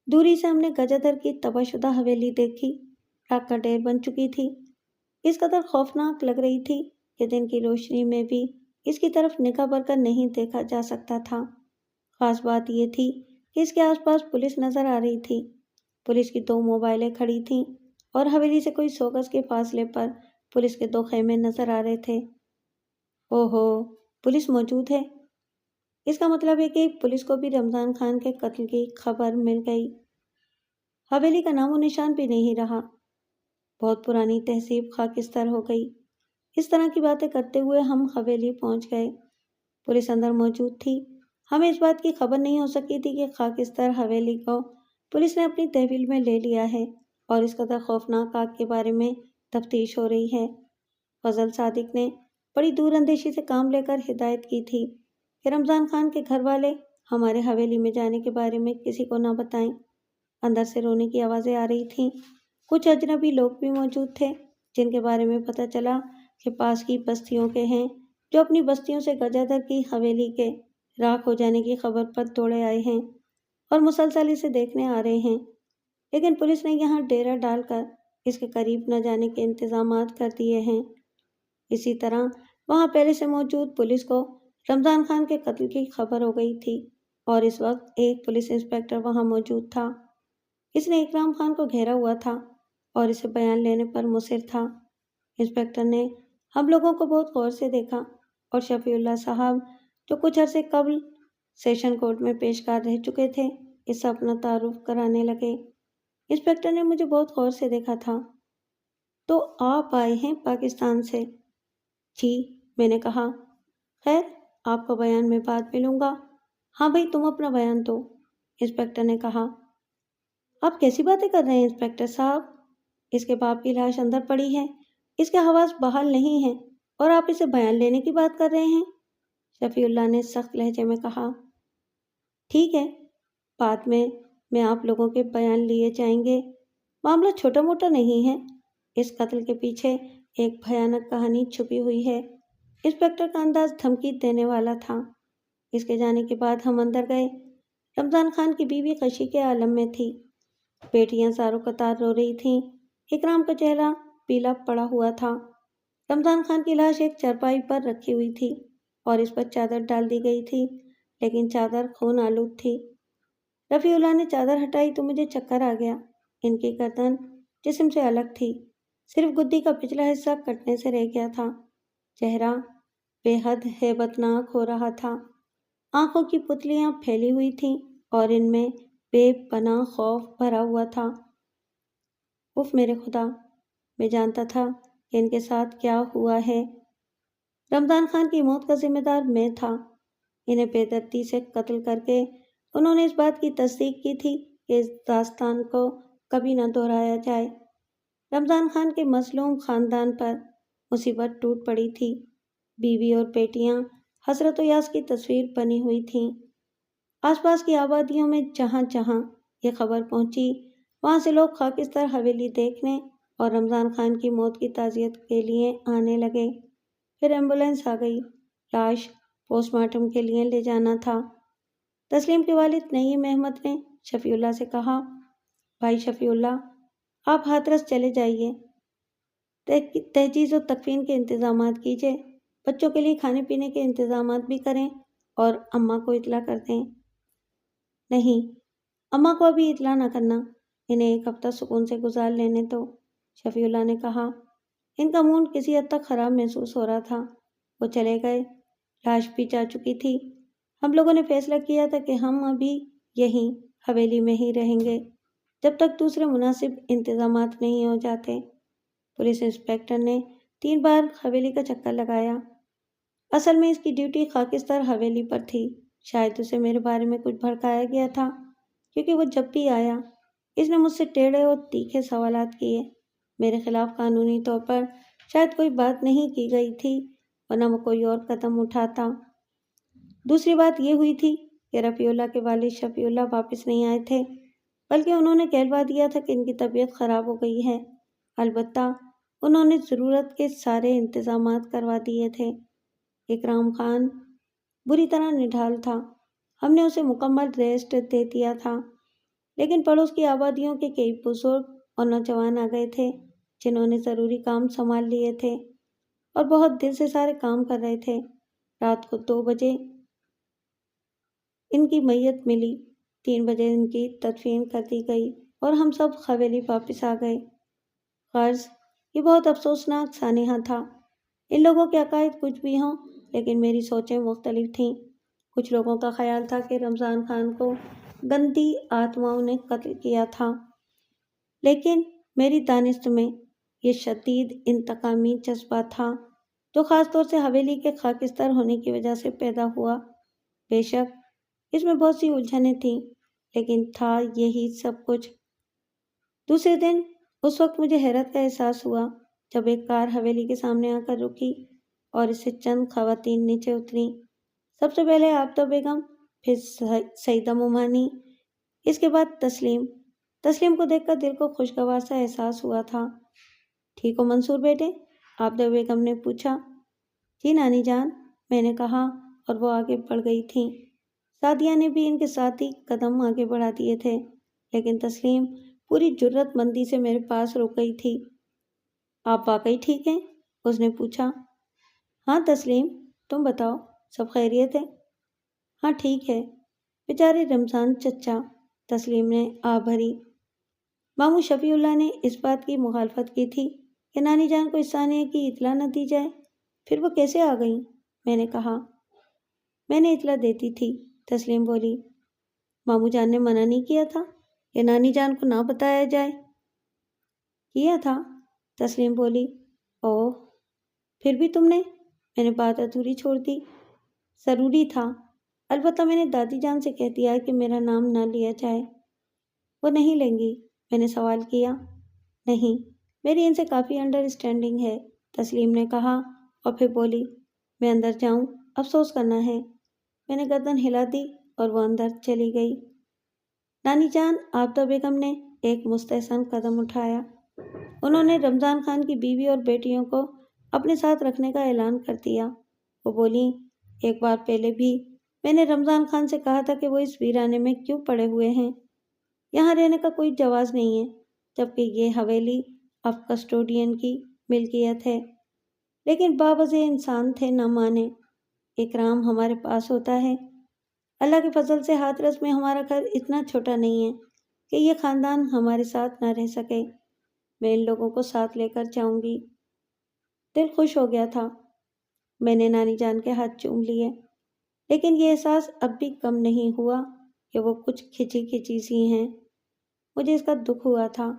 Speaker 1: دوری سے ہم نے گجادھر کی تباہ شدہ حویلی دیکھی۔ راکھ کا ڈھیر بن چکی تھی، اس قدر خوفناک لگ رہی تھی کہ دن کی روشنی میں بھی اس کی طرف نگاہ بھر کر نہیں دیکھا جا سکتا تھا۔ خاص بات یہ تھی کہ اس کے آس پاس پولیس نظر آ رہی تھی۔ پولیس کی 2 موبائلیں کھڑی تھیں اور حویلی سے کوئی 100 گز کے فاصلے پر پولیس کے 2 خیمے نظر آ رہے تھے۔ اوہو، پولیس موجود ہے! اس کا مطلب ہے کہ پولیس کو بھی رمضان خان کے قتل کی خبر مل گئی۔ حویلی کا نام و نشان بھی نہیں رہا۔ بہت پرانی تہذیب خاکستر ہو گئی۔ اس طرح کی باتیں کرتے ہوئے ہم حویلی پہنچ گئے۔ پولیس اندر موجود تھی۔ ہمیں اس بات کی خبر نہیں ہو سکی تھی کہ خاکستر حویلی کو پولیس نے اپنی تحویل میں لے لیا ہے اور اس قدر خوفناک آگ کے بارے میں تفتیش ہو رہی ہے۔ فضل صادق نے بڑی دور اندیشی سے کام لے کر ہدایت کی تھی کہ رمضان خان کے گھر والے ہمارے حویلی میں جانے کے بارے میں کسی کو نہ بتائیں۔ اندر سے رونے کی آوازیں آ رہی تھیں۔ کچھ اجنبی لوگ بھی موجود تھے جن کے بارے میں پتہ چلا کہ پاس کی بستیوں کے ہیں، جو اپنی بستیوں سے گجادھر کی حویلی کے راکھ ہو جانے کی خبر پر دوڑے آئے ہیں اور مسلسل اسے دیکھنے آ رہے ہیں۔ لیکن پولیس نے یہاں ڈیرا ڈال کر اس کے قریب نہ جانے کے انتظامات کر دیے ہیں۔ اسی طرح وہاں پہلے سے موجود پولیس کو رمضان خان کے قتل کی خبر ہو گئی تھی اور اس وقت ایک پولیس انسپکٹر وہاں موجود تھا۔ اس نے اکرام خان کو گھیرا ہوا تھا اور اسے بیان لینے پر مصر تھا۔ انسپکٹر نے ہم لوگوں کو بہت غور سے دیکھا اور شفیع اللہ صاحب، جو کچھ عرصے قبل سیشن کورٹ میں پیشکار رہ چکے تھے، اس سے اپنا تعارف کرانے لگے۔ انسپکٹر نے مجھے بہت غور سے دیکھا تھا۔ تو آپ آئے ہیں پاکستان سے؟ جی، میں نے کہا۔ خیر، آپ کا بیان میں بعد میں لوں گا۔ ہاں بھائی، تم اپنا بیان دو، انسپکٹر نے کہا۔ آپ کیسی باتیں کر رہے ہیں انسپکٹر صاحب؟ اس کے باپ کی لاش اندر پڑی ہے، اس کے حواس بحال نہیں ہیں اور آپ اسے بیان لینے کی بات کر رہے ہیں، شفیع اللہ نے سخت لہجے میں کہا۔ ٹھیک ہے، بعد میں آپ لوگوں کے بیان لیے جائیں گے۔ معاملہ چھوٹا موٹا نہیں ہے، اس قتل کے پیچھے ایک بھیانک کہانی چھپی ہوئی ہے۔ انسپکٹر کا انداز دھمکی دینے والا تھا۔ اس کے جانے کے بعد ہم اندر گئے۔ رمضان خان کی بیوی خشی کے عالم میں تھی۔ بیٹیاں زاروں قطار رو رہی تھیں۔ اکرام کا چہرہ پیلا پڑا ہوا تھا۔ رمضان خان کی لاش ایک چارپائی پر رکھی ہوئی تھی اور اس پر چادر ڈال دی گئی تھی، لیکن چادر خون آلود تھی۔ رفیع اللہ نے چادر ہٹائی تو مجھے چکر آ گیا۔ ان کی گردن جسم سے الگ تھی، صرف گدی کا پچھلا حصہ کٹنے سے رہ گیا تھا۔ چہرہ بے حد ہیبت ناک ہو رہا تھا۔ آنکھوں کی پتلیاں پھیلی ہوئی تھیں اور ان میں بے پناہ خوف بھرا ہوا تھا۔ اف میرے خدا، میں جانتا تھا کہ ان کے ساتھ کیا ہوا ہے۔ رمضان خان کی موت کا ذمہ دار میں تھا۔ انہیں بے دردی سے قتل کر کے انہوں نے اس بات کی تصدیق کی تھی کہ اس داستان کو کبھی نہ دہرایا جائے۔ رمضان خان کے مظلوم خاندان پر مصیبت ٹوٹ پڑی تھی۔ بیوی اور بیٹیاں حسرت و یاس کی تصویر بنی ہوئی تھیں۔ آس پاس کی آبادیوں میں جہاں جہاں یہ خبر پہنچی، وہاں سے لوگ خاکستر حویلی دیکھنے اور رمضان خان کی موت کی تعزیت کے لیے آنے لگے۔ پھر ایمبولینس آ گئی۔ لاش پوسٹ مارٹم کے لیے لے جانا تھا۔ تسلیم کے والد نعیم احمد نے شفیع اللہ سے کہا، بھائی شفیع اللہ، آپ ہاتھرس چلے جائیے، تجہیز و تکفین کے انتظامات کیجیے، بچوں کے لیے کھانے پینے کے انتظامات بھی کریں اور اماں کو اطلاع کر دیں۔ نہیں، اماں کو ابھی اطلاع نہ کرنا، انہیں ایک ہفتہ سکون سے گزار لینے دو، شفیع اللہ نے کہا۔ ان کا موڈ کسی حد تک خراب محسوس ہو رہا تھا۔ وہ چلے گئے۔ لاش بھی جا چکی تھی۔ ہم لوگوں نے فیصلہ کیا تھا کہ ہم ابھی یہیں حویلی میں ہی رہیں گے جب تک دوسرے مناسب انتظامات نہیں ہو جاتے۔ پولیس انسپکٹر نے 3 بار حویلی کا چکر لگایا۔ اصل میں اس کی ڈیوٹی خاکستر حویلی پر تھی۔ شاید اسے میرے بارے میں کچھ بھڑکایا گیا تھا، کیونکہ وہ جب بھی آیا اس نے مجھ سے ٹیڑھے اور تیکھے سوالات کیے۔ میرے خلاف قانونی طور پر شاید کوئی بات نہیں کی گئی تھی، ورنہ میں کوئی اور قدم اٹھاتا۔ دوسری بات یہ ہوئی تھی کہ رفیع اللہ کے والد شفیع اللہ واپس نہیں آئے تھے، بلکہ انہوں نے کہلوا دیا تھا کہ ان کی طبیعت خراب ہو گئی ہے۔ البتہ انہوں نے ضرورت کے سارے انتظامات کروا دیے تھے۔ اکرام خان بری طرح نڈھال تھا۔ ہم نے اسے مکمل ریسٹ دے دیا تھا، لیکن پڑوس کی آبادیوں کے کئی بزرگ اور نوجوان آ گئے تھے جنہوں نے ضروری کام سنبھال لیے تھے اور بہت دل سے سارے کام کر رہے تھے۔ رات کو 2 بجے ان کی میت ملی، 3 بجے ان کی تدفین کر دی گئی اور ہم سب حویلی واپس آ گئے۔ غرض یہ بہت افسوسناک سانحہ تھا۔ ان لوگوں کے عقائد کچھ بھی ہوں، لیکن میری سوچیں مختلف تھیں۔ کچھ لوگوں کا خیال تھا کہ رمضان خان کو گندی آتماؤں نے قتل کیا تھا، لیکن میری دانست میں یہ شدید انتقامی جذبہ تھا جو خاص طور سے حویلی کے خاکستر ہونے کی وجہ سے پیدا ہوا۔ بے شک اس میں بہت سی الجھنیں تھیں، لیکن تھا یہی سب کچھ۔ دوسرے دن اس وقت مجھے حیرت کا احساس ہوا جب ایک کار حویلی کے سامنے آ کر رکی اور اس سے چند خواتین نیچے اتریں۔ سب سے پہلے آبدہ بیگم، پھر سعیدہ مومانی، اس کے بعد تسلیم۔ تسلیم کو دیکھ کر دل کو خوشگوار سا احساس ہوا تھا۔ ٹھیک ہو منصور بیٹے؟ آبدہ بیگم نے پوچھا۔ جی نانی جان، میں نے کہا اور وہ آگے بڑھ گئی تھیں۔ سعدیہ نے بھی ان کے ساتھ ہی قدم آگے بڑھا دیے تھے، لیکن تسلیم پوری جرات مندی سے میرے پاس رک گئی تھی۔ آپ واقعی ٹھیک ہیں؟ اس نے پوچھا۔ ہاں تسلیم، تم بتاؤ، سب خیریت ہے؟ ہاں ٹھیک ہے، بیچارے رمضان چچا، تسلیم نے آہ بھری۔ ماموں شفیع اللہ نے اس بات کی مخالفت کی تھی کہ نانی جان کو اس سانحے کی اطلاع نہ دی جائے، پھر وہ کیسے آ گئیں؟ میں نے کہا۔ میں نے اطلاع دیتی تھی، تسلیم بولی۔ ماموں جان نے منع نہیں کیا تھا کہ نانی جان کو نہ بتایا جائے؟ کیا تھا، تسلیم بولی۔ اوہ، پھر بھی تم نے؟ میں نے بات ادھوری چھوڑ دی۔ ضروری تھا، البتہ میں نے دادی جان سے کہہ دیا کہ میرا نام نہ لیا جائے۔ وہ نہیں لیں گی؟ میں نے سوال کیا۔ نہیں، میری ان سے کافی انڈرسٹینڈنگ ہے، تسلیم نے کہا اور پھر بولی۔ میں اندر جاؤں؟ افسوس کرنا ہے۔ میں نے گردن ہلا دی اور وہ اندر چلی گئی۔ نانی جان، آبدہ بیگم نے ایک مستحسن قدم اٹھایا۔ انہوں نے رمضان خان کی بیوی اور بیٹیوں کو اپنے ساتھ رکھنے کا اعلان کر دیا۔ وہ بولیں، ایک بار پہلے بھی میں نے رمضان خان سے کہا تھا کہ وہ اس ویرانے میں کیوں پڑے ہوئے ہیں؟ یہاں رہنے کا کوئی جواز نہیں ہے، جبکہ یہ حویلی اب کسٹوڈین کی ملکیت ہے۔ لیکن باوجہ انسان تھے نہ مانے۔ اکرام ہمارے پاس ہوتا ہے۔ اللہ کے فضل سے ہاتھرس میں ہمارا گھر اتنا چھوٹا نہیں ہے کہ یہ خاندان ہمارے ساتھ نہ رہ سکے۔ میں ان لوگوں کو ساتھ لے کر جاؤں گی۔ دل خوش ہو گیا تھا۔ میں نے نانی جان کے ہاتھ چوم لیے، لیکن یہ احساس اب بھی کم نہیں ہوا کہ وہ کچھ کھچی کھچی سی ہیں۔ مجھے اس کا دکھ ہوا تھا۔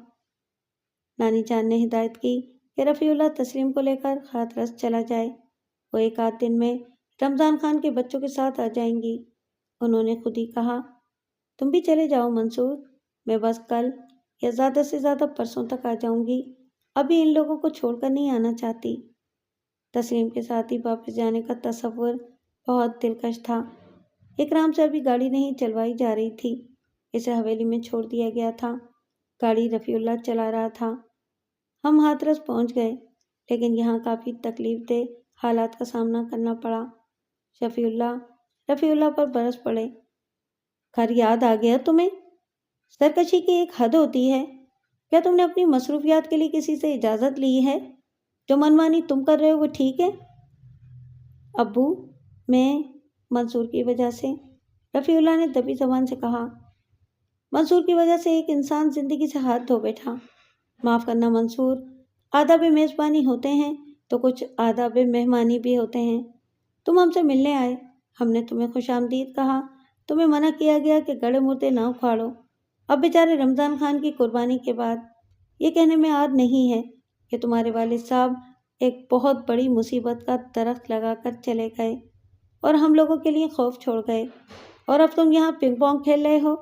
Speaker 1: نانی جان نے ہدایت کی کہ رفیع اللہ تسلیم کو لے کر ہاتھرس چلا جائے۔ وہ 1 آدھ دن میں رمضان خان کے بچوں کے ساتھ آ جائیں گی۔ انہوں نے خود ہی کہا، تم بھی چلے جاؤ منصور، میں بس کل یا زیادہ سے زیادہ پرسوں تک آ جاؤں گی، ابھی ان لوگوں کو چھوڑ کر نہیں آنا چاہتی۔ تسلیم کے ساتھ ہی واپس جانے کا تصور بہت دلکش تھا۔ اکرام سے ابھی گاڑی نہیں چلوائی جا رہی تھی، اسے حویلی میں چھوڑ دیا گیا تھا۔ گاڑی رفیع اللہ چلا رہا تھا۔ ہم ہاتھرس پہنچ گئے، لیکن یہاں کافی تکلیف دہ حالات کا سامنا کرنا پڑا۔ رفیع اللہ پر برس پڑے۔ گھر یاد آ گیا تمہیں؟ سرکشی کی ایک حد ہوتی ہے۔ کیا تم نے اپنی مصروفیات کے لیے کسی سے اجازت لی ہے؟ جو منمانی تم کر رہے ہو وہ ٹھیک ہے؟ ابو، میں منصور کی وجہ سے، رفیع اللہ نے دبی زبان سے کہا۔ منصور کی وجہ سے ایک انسان زندگی سے ہاتھ دھو بیٹھا۔ معاف کرنا منصور، آداب میزبانی ہوتے ہیں تو کچھ آداب مہمانی بھی ہوتے ہیں۔ تم ہم سے ملنے آئے، ہم نے تمہیں خوش آمدید کہا، تمہیں منع کیا گیا کہ گڑے مردے نہ اکھاڑو۔ اب بیچارے رمضان خان کی قربانی کے بعد یہ کہنے میں عار نہیں ہے کہ تمہارے والد صاحب ایک بہت بڑی مصیبت کا درخت لگا کر چلے گئے اور ہم لوگوں کے لیے خوف چھوڑ گئے، اور اب تم یہاں پنگ پونگ کھیل رہے ہو۔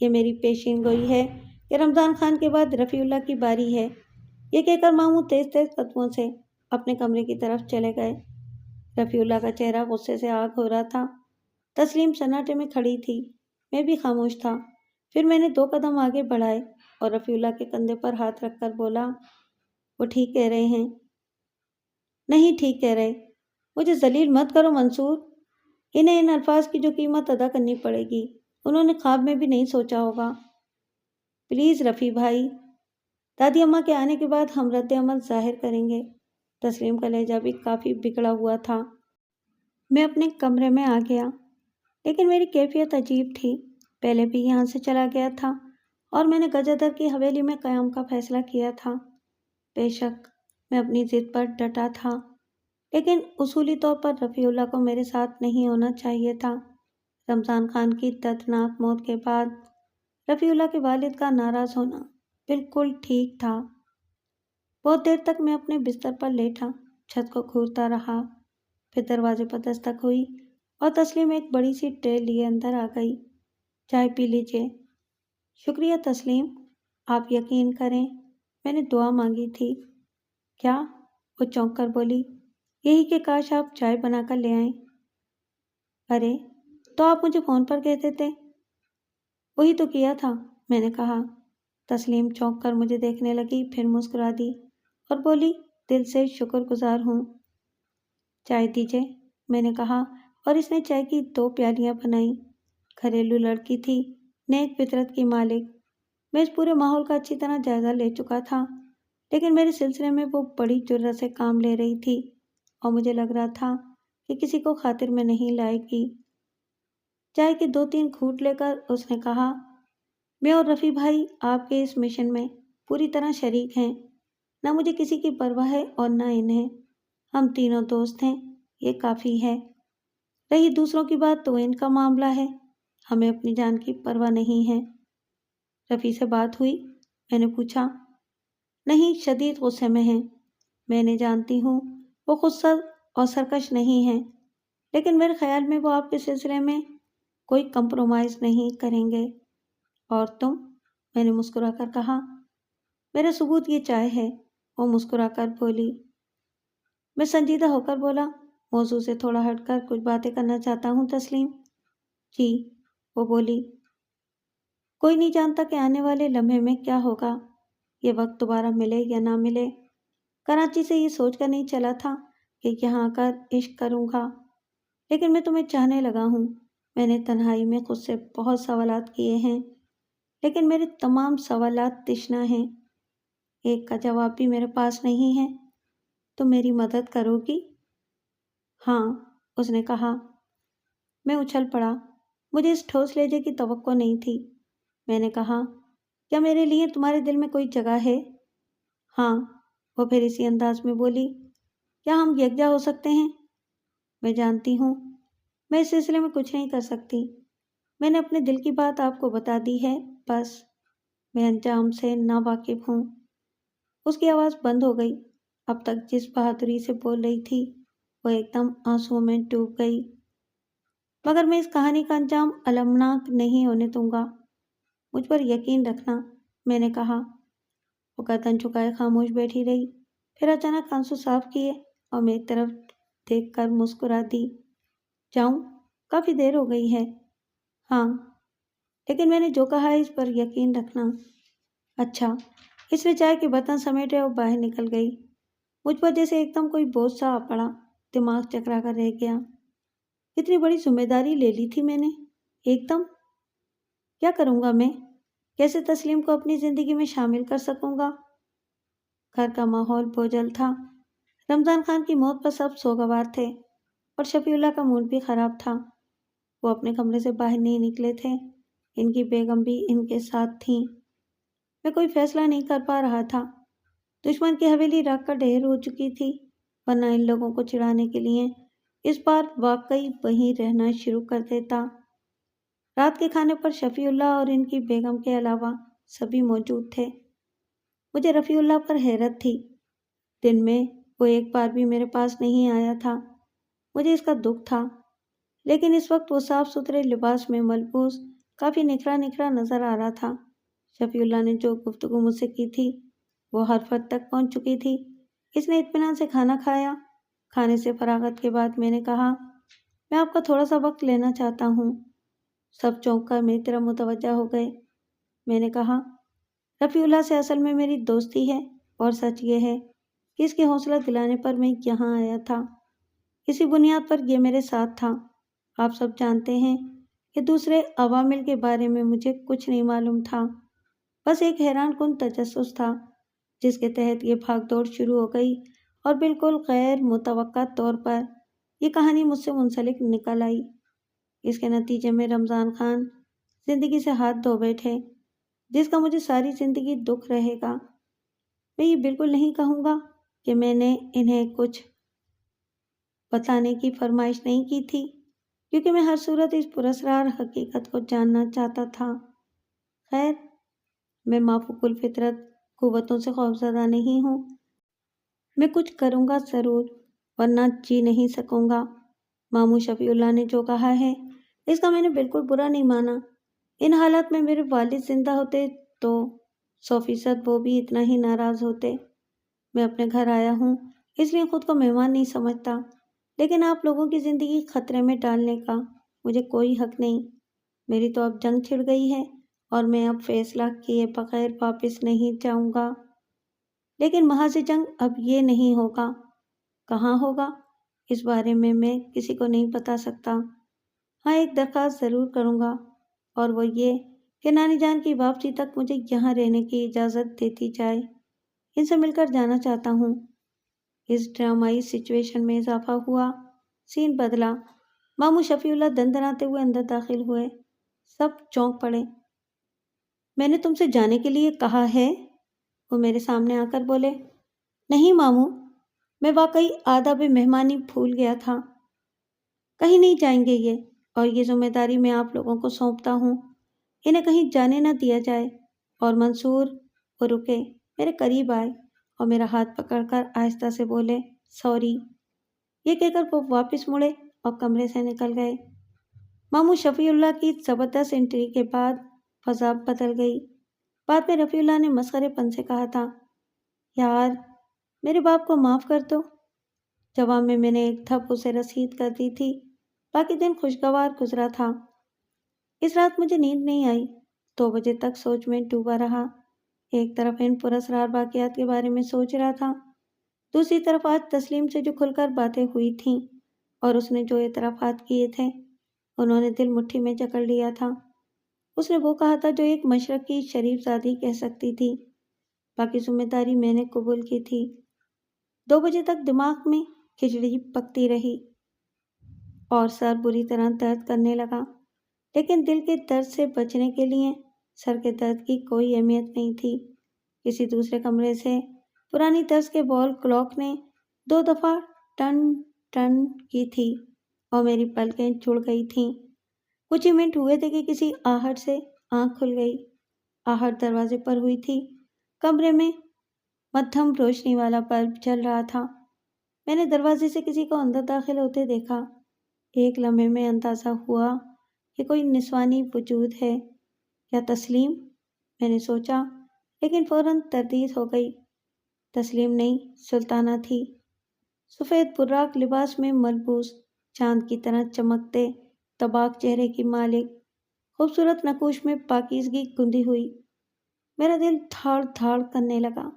Speaker 1: یہ میری پیشین گوئی ہے کہ رمضان خان کے بعد رفیع اللہ کی باری ہے۔ یہ کہہ کر ماموں تیز تیز قدموں سے اپنے کمرے کی طرف چلے گئے۔ رفیع اللہ کا چہرہ غصے سے آگ ہو رہا تھا۔ تسلیم سناٹے میں کھڑی تھی، میں بھی خاموش تھا۔ پھر میں نے 2 قدم آگے بڑھائے اور رفیع اللہ کے کندھے پر ہاتھ رکھ کر بولا، وہ ٹھیک کہہ رہے ہیں۔ نہیں ٹھیک کہہ رہے۔ مجھے ذلیل مت کرو منصور۔ انہیں ان الفاظ کی جو قیمت ادا کرنی پڑے گی انہوں نے خواب میں بھی نہیں سوچا ہوگا۔ پلیز رفیع بھائی، دادی اماں کے آنے کے بعد ہم رد عمل ظاہر کریں گے۔ تسلیم کا لہجہ بھی کافی بگڑا ہوا تھا۔ میں اپنے کمرے میں آ گیا، لیکن میری کیفیت عجیب تھی۔ پہلے بھی یہاں سے چلا گیا تھا اور میں نے گجادر کی حویلی میں قیام کا فیصلہ کیا تھا۔ بے شک میں اپنی ضد پر ڈٹا تھا، لیکن اصولی طور پر رفیع اللہ کو میرے ساتھ نہیں ہونا چاہیے تھا۔ رمضان خان کی دردناک موت کے بعد رفیع اللہ کے والد کا ناراض ہونا بالکل ٹھیک تھا۔ بہت دیر تک میں اپنے بستر پر لیٹا، چھت کو گھورتا رہا۔ پھر دروازے پر دستک ہوئی اور تسلیم ایک بڑی سی ٹرے لیے اندر آ گئی۔ چائے پی لیجیے۔ شکریہ تسلیم، آپ یقین کریں میں نے دعا مانگی تھی۔ کیا؟ وہ چونک کر بولی، یہی کہ کاش آپ چائے بنا کر لے آئیں۔ ارے تو آپ مجھے فون پر کہتے تھے۔ وہی تو کیا تھا، میں نے کہا۔ تسلیم چونک کر مجھے دیکھنے لگی، پھر مسکرا دی اور بولی، دل سے شکر گزار ہوں۔ چائے دیجیے، میں نے کہا، اور اس نے چائے کی 2 پیالیاں بنائیں۔ گھریلو لڑکی تھی، نیک فطرت کی مالک۔ میں اس پورے ماحول کا اچھی طرح جائزہ لے چکا تھا، لیکن میرے سلسلے میں وہ بڑی جرأت سے کام لے رہی تھی اور مجھے لگ رہا تھا کہ کسی کو خاطر میں نہیں لائے گی۔ چائے کے 2-3 گھونٹ لے کر اس نے کہا، میں اور رفیع بھائی آپ کے اس مشن میں پوری طرح شریک ہیں۔ نہ مجھے کسی کی پرواہ ہے اور نہ انہیں۔ ہم تینوں دوست ہیں، یہ کافی ہے۔ رہی دوسروں کی بات تو ان کا معاملہ ہے، ہمیں اپنی جان کی پرواہ نہیں ہے۔ رفیع سے بات ہوئی؟ میں نے پوچھا۔ نہیں، شدید غصے میں ہیں۔ میں نے جانتی ہوں وہ خود سر اور سرکش نہیں ہیں، لیکن میرے خیال میں وہ آپ کے سلسلے میں کوئی کمپرومائز نہیں کریں گے۔ اور تم؟ میں نے مسکرا کر کہا۔ میرا ثبوت یہ چائے ہے، وہ مسکرا کر بولی۔ میں سنجیدہ ہو کر بولا، موضوع سے تھوڑا ہٹ کر کچھ باتیں کرنا چاہتا ہوں تسلیم۔ جی، وہ بولی۔ کوئی نہیں جانتا کہ آنے والے لمحے میں کیا ہوگا، یہ وقت دوبارہ ملے یا نہ ملے۔ کراچی سے یہ سوچ کر نہیں چلا تھا کہ یہاں آ کر عشق کروں گا، لیکن میں تمہیں چاہنے لگا ہوں۔ میں نے تنہائی میں خود سے بہت سوالات کیے ہیں، لیکن میرے تمام سوالات تشنا ہیں۔ ایک کا جواب بھی میرے پاس نہیں ہے۔ تم میری مدد کرو گی؟ ہاں، اس نے کہا۔ میں اچھل پڑا، مجھے اس ٹھوس لہجے کی توقع نہیں تھی۔ میں نے کہا، کیا میرے لیے تمہارے دل میں کوئی جگہ ہے؟ ہاں، وہ پھر اسی انداز میں بولی، کیا ہم یکجا ہو سکتے ہیں؟ میں جانتی ہوں میں اس سلسلے میں کچھ نہیں کر سکتی۔ میں نے اپنے دل کی بات آپ کو بتا دی ہے، بس میں انجام سے ناواقف ہوں۔ اس کی آواز بند ہو گئی۔ اب تک جس بہادری سے بول رہی تھی وہ ایک دم آنسوؤں میں ڈوب گئی۔ مگر میں اس کہانی کا انجام المناک نہیں ہونے دوں گا، مجھ پر یقین رکھنا، میں نے کہا۔ وہ گردن جھکائے خاموش بیٹھی رہی، پھر اچانک آنسو صاف کیے اور میری طرف دیکھ کر مسکرا دی۔ جاؤں؟ کافی دیر ہو گئی ہے۔ ہاں، لیکن میں نے جو کہا ہے اس پر یقین رکھنا۔ اچھا۔ اس نے چائے کے برتن سمیٹے اور باہر نکل گئی۔ مجھ پر جیسے ایک دم کوئی بوجھ سا آ پڑا، دماغ چکرا کر رہ گیا۔ اتنی بڑی ذمہ داری لے لی تھی میں نے، ایک دم۔ کیا کروں گا میں؟ کیسے تسلیم کو اپنی زندگی میں شامل کر سکوں گا؟ گھر کا ماحول بوجھل تھا۔ رمضان خان کی موت پر سب سوگوار تھے اور شفیع اللہ کا موڈ بھی خراب تھا۔ وہ اپنے کمرے سے باہر نہیں نکلے تھے، ان کی بیگم بھی ان کے ساتھ تھیں۔ میں کوئی فیصلہ نہیں کر پا رہا تھا۔ دشمن کی حویلی راکھ کا ڈھیر ہو چکی تھی، ورنہ ان لوگوں کو چڑھانے کے لیے اس بار واقعی وہیں رہنا شروع کر دیتا۔ رات کے کھانے پر شفیع اللہ اور ان کی بیگم کے علاوہ سبھی موجود تھے۔ مجھے رفیع اللہ پر حیرت تھی۔ دن میں وہ ایک بار بھی میرے پاس نہیں آیا تھا، مجھے اس کا دکھ تھا، لیکن اس وقت وہ صاف ستھرے لباس میں ملبوس کافی نکھرا نکھرا نظر آ رہا تھا۔ شفیع اللہ نے جو گفتگو مجھ سے کی تھی وہ حرف تک پہنچ چکی تھی۔ اس نے اطمینان سے کھانا کھایا۔ کھانے سے فراغت کے بعد میں نے کہا، میں آپ کا تھوڑا سا وقت لینا چاہتا ہوں۔ سب چونک کر میری طرف متوجہ ہو گئے۔ میں نے کہا، رفیع اللہ سے اصل میں میری دوستی ہے، اور سچ یہ ہے کہ اس کے حوصلہ دلانے پر میں یہاں آیا تھا۔ اسی بنیاد پر یہ میرے ساتھ تھا۔ آپ سب جانتے ہیں کہ دوسرے عوامل کے بارے میں مجھے کچھ نہیں معلوم تھا، بس ایک حیران کن تجسس تھا جس کے تحت یہ بھاگ دوڑ شروع ہو گئی، اور بالکل غیر متوقع طور پر یہ کہانی مجھ سے منسلک نکل آئی۔ اس کے نتیجے میں رمضان خان زندگی سے ہاتھ دھو بیٹھے، جس کا مجھے ساری زندگی دکھ رہے گا۔ میں یہ بالکل نہیں کہوں گا کہ میں نے انہیں کچھ بتانے کی فرمائش نہیں کی تھی، کیونکہ میں ہر صورت اس پراسرار حقیقت کو جاننا چاہتا تھا۔ خیر، میں مافوق الفطرت قوتوں سے خوفزدہ نہیں ہوں۔ میں کچھ کروں گا ضرور، ورنہ جی نہیں سکوں گا۔ ماموں شفیع اللہ نے جو کہا ہے اس کا میں نے بالکل برا نہیں مانا۔ ان حالات میں میرے والد زندہ ہوتے تو 100% وہ بھی اتنا ہی ناراض ہوتے۔ میں اپنے گھر آیا ہوں، اس لیے خود کو مہمان نہیں سمجھتا، لیکن آپ لوگوں کی زندگی خطرے میں ڈالنے کا مجھے کوئی حق نہیں۔ میری تو اب جنگ چھڑ گئی ہے، اور میں اب فیصلہ کیے بغیر واپس نہیں جاؤں گا۔ لیکن محاذ جنگ اب یہ نہیں ہوگا۔ کہاں ہوگا اس بارے میں کسی کو نہیں بتا سکتا۔ ہاں، ایک درخواست ضرور کروں گا، اور وہ یہ کہ نانی جان کی واپسی تک مجھے یہاں رہنے کی اجازت دیتی جائے۔ ان سے مل کر جانا چاہتا ہوں۔ اس ڈرامائی سچویشن میں اضافہ ہوا۔ سین بدلا۔ ماموں شفیع اللہ دندناتے ہوئے اندر داخل ہوئے۔ سب چونک پڑے۔ میں نے تم سے جانے کے لیے کہا ہے، وہ میرے سامنے آ کر بولے۔ نہیں ماموں، میں واقعی آداب مہمانی بھول گیا تھا۔ کہیں نہیں جائیں گے یہ، اور یہ ذمہ داری میں آپ لوگوں کو سونپتا ہوں۔ انہیں کہیں جانے نہ دیا جائے۔ اور منصور، وہ رکے، میرے قریب آئے اور میرا ہاتھ پکڑ کر آہستہ سے بولے، سوری۔ یہ کہہ کر وہ واپس مڑے اور کمرے سے نکل گئے۔ ماموں شفیع اللہ کی زبردست انٹری کے بعد فضا بدل گئی۔ بعد میں رفیع اللہ نے مسخرے پن سے کہا تھا، یار، میرے باپ کو معاف کر دو۔ جواب میں نے ایک دھپ اسے رسید کر دی تھی۔ باقی دن خوشگوار گزرا تھا۔ اس رات مجھے نیند نہیں آئی۔ 2 بجے تک سوچ میں ڈوبا رہا۔ ایک طرف ان پراسرار واقعات کے بارے میں سوچ رہا تھا، دوسری طرف آج تسلیم سے جو کھل کر باتیں ہوئی تھیں اور اس نے جو اعترافات کیے تھے، انہوں نے دل مٹھی میں جکڑ لیا تھا۔ اس نے وہ کہا تھا جو ایک مشرق کی شریف زادی کہہ سکتی تھی۔ باقی ذمہ داری میں نے قبول کی تھی۔ 2 بجے تک دماغ میں کھچڑی پکتی رہی اور سر بری طرح درد کرنے لگا، لیکن دل کے درد سے بچنے کے لیے سر کے درد کی کوئی اہمیت نہیں تھی۔ کسی دوسرے کمرے سے پرانی طرز کے وال کلاک نے 2 دفعہ ٹن ٹن کی تھی اور میری پلکیں جڑ گئی تھیں۔ کچھ ہی منٹ ہوئے تھے کہ کسی آہٹ سے آنکھ کھل گئی۔ آہٹ دروازے پر ہوئی تھی۔ کمرے میں مدھم روشنی والا بلب جل رہا تھا۔ میں نے دروازے سے کسی کو اندر داخل ہوتے دیکھا۔ ایک لمحے میں اندازہ ہوا کہ کوئی نسوانی وجود ہے یا تسلیم، میں نے سوچا، لیکن فوراً تردید ہو گئی۔ تسلیم نہیں، سلطانہ تھی۔ سفید براق لباس میں ملبوس، چاند کی طرح چمکتے تباک چہرے کی مالک، خوبصورت نقوش میں پاکیزگی گندھی ہوئی۔ میرا دل دھاڑ دھاڑ کرنے لگا۔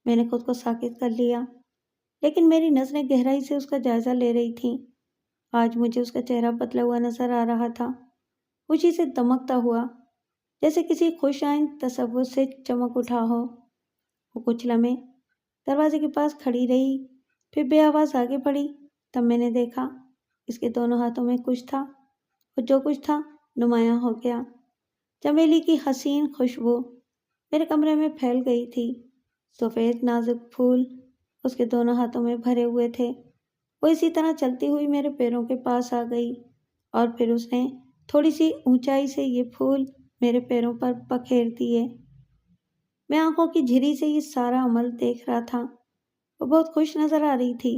Speaker 1: میں نے خود کو ساکت کر لیا، لیکن میری نظریں گہرائی سے اس کا جائزہ لے رہی تھیں۔ آج مجھے اس کا چہرہ بدلا ہوا نظر آ رہا تھا، خوشی سے دمکتا ہوا، جیسے کسی خوش آئند تصور سے چمک اٹھا ہو۔ وہ کچھ لمحے دروازے کے پاس کھڑی رہی، پھر بے آواز آگے بڑھی۔ تب میں نے دیکھا اس کے دونوں ہاتھوں میں کچھ تھا، اور جو کچھ تھا نمایاں ہو گیا۔ چمیلی کی حسین خوشبو میرے کمرے میں پھیل گئی تھی۔ سفید نازک پھول اس کے دونوں ہاتھوں میں بھرے ہوئے تھے۔ وہ اسی طرح چلتی ہوئی میرے پیروں کے پاس آ گئی، اور پھر اس نے تھوڑی سی اونچائی سے یہ پھول میرے پیروں پر بکھیر دیے۔ میں آنکھوں کی جھری سے یہ سارا عمل دیکھ رہا تھا۔ وہ بہت خوش نظر آ رہی تھی،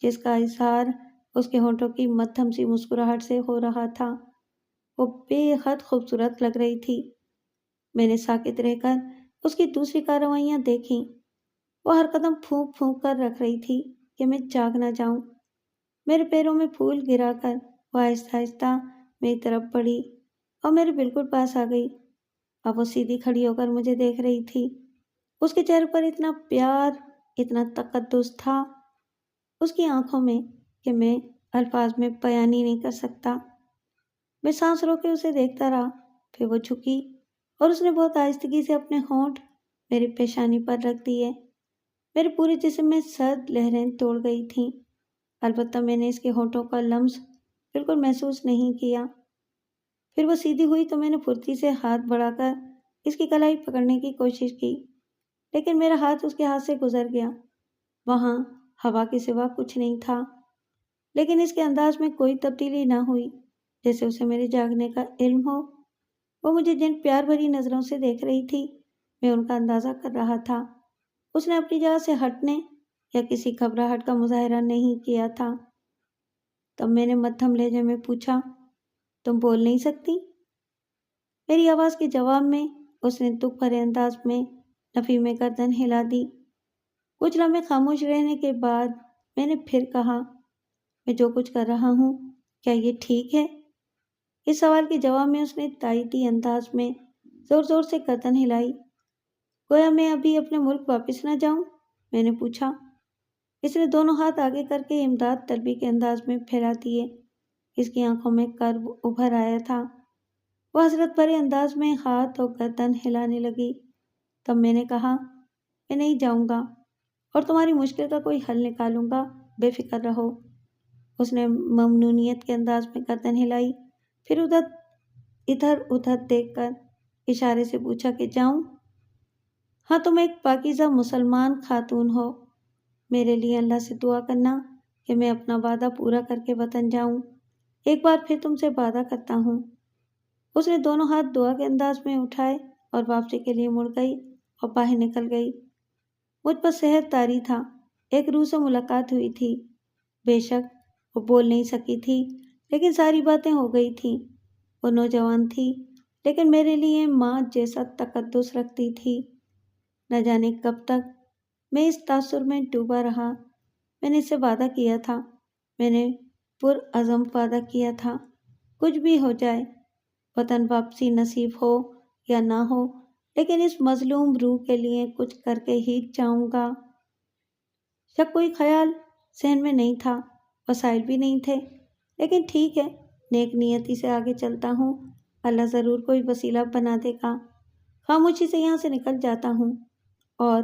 Speaker 1: جس کا اظہار اس کے ہونٹوں کی مدھم سی مسکراہٹ سے ہو رہا تھا۔ وہ بے حد خوبصورت لگ رہی تھی۔ میں نے ساکت رہ کر اس کی دوسری کارروائیاں دیکھیں۔ وہ ہر قدم پھونک پھونک کر رکھ رہی تھی کہ میں جاگ نہ جاؤں۔ میرے پیروں میں پھول گرا کر وہ آہستہ آہستہ میری طرف بڑھی اور میرے بالکل پاس آ گئی۔ اب وہ سیدھی کھڑی ہو کر مجھے دیکھ رہی تھی۔ اس کے چہرے پر اتنا پیار، اتنا تقدس تھا اس کی آنکھوں میں کہ میں الفاظ میں بیان ہی نہیں کر سکتا۔ میں سانس رو کے اسے دیکھتا رہا، پھر وہ جھکی اور اس نے بہت آہستگی سے اپنے ہونٹ میری پیشانی پر رکھ دیے۔ میرے پورے جسم میں سرد لہریں دوڑ گئی تھیں، البتہ میں نے اس کے ہونٹوں کا لمس بالکل محسوس نہیں کیا۔ پھر وہ سیدھی ہوئی تو میں نے پھرتی سے ہاتھ بڑھا کر اس کی کلائی پکڑنے کی کوشش کی، لیکن میرا ہاتھ اس کے ہاتھ سے گزر گیا۔ وہاں ہوا کے سوا کچھ نہیں تھا، لیکن اس کے انداز میں کوئی تبدیلی نہ ہوئی، جیسے اسے میرے جاگنے کا علم ہو۔ وہ مجھے جن پیار بھری نظروں سے دیکھ رہی تھی، میں ان کا اندازہ کر رہا تھا۔ اس نے اپنی جگہ سے ہٹنے یا کسی گھبراہٹ کا مظاہرہ نہیں کیا تھا۔ تب میں نے مدھم لہجے میں پوچھا، تم بول نہیں سکتی؟ میری آواز کے جواب میں اس نے دکھ بھرے انداز میں نفی میں گردن ہلا دی۔ کچھ لمحے خاموش رہنے کے بعد میں نے پھر کہا، میں جو کچھ کر رہا ہوں کیا یہ ٹھیک ہے؟ اس سوال کے جواب میں اس نے تائیدی انداز میں زور زور سے گردن ہلائی۔ گویا میں ابھی اپنے ملک واپس نہ جاؤں؟ میں نے پوچھا۔ اس نے دونوں ہاتھ آگے کر کے امداد طلبی کے انداز میں پھیلا دیے۔ اس کی آنکھوں میں کرب ابھر آیا تھا۔ وہ حسرت بھرے انداز میں ہاتھ اور گردن ہلانے لگی۔ تب میں نے کہا، میں نہیں جاؤں گا اور تمہاری مشکل کا کوئی حل نکالوں گا، بے فکر رہو۔ اس نے ممنونیت کے انداز میں گردن ہلائی، پھر ادھر ادھر دیکھ کر اشارے سے پوچھا کہ جاؤں؟ ہاں، تم ایک پاکیزہ مسلمان خاتون ہو۔ میرے لیے اللہ سے دعا کرنا کہ میں اپنا وعدہ پورا کر کے وطن جاؤں۔ ایک بار پھر تم سے وعدہ کرتا ہوں۔ اس نے دونوں ہاتھ دعا کے انداز میں اٹھائے اور واپسی کے لیے مڑ گئی اور باہر نکل گئی۔ مجھ پر سحر طاری تھا۔ ایک روح سے ملاقات ہوئی تھی۔ بے شک وہ بول نہیں سکی تھی، لیکن ساری باتیں ہو گئی تھیں۔ وہ نوجوان تھی، لیکن میرے لیے ماں جیسا تقدس رکھتی تھی۔ نہ جانے کب تک میں اس تاثر میں ڈوبا رہا۔ میں نے اس سے وعدہ کیا تھا، میں نے پرعزم وعدہ کیا تھا، کچھ بھی ہو جائے، وطن واپسی نصیب ہو یا نہ ہو، لیکن اس مظلوم روح کے لیے کچھ کر کے ہی جاؤں گا۔ شک کوئی خیال ذہن میں نہیں تھا، وسائل بھی نہیں تھے، لیکن ٹھیک ہے، نیک نیتی سے آگے چلتا ہوں، اللہ ضرور کوئی وسیلہ بنا دے گا۔ خاموشی سے یہاں سے نکل جاتا ہوں اور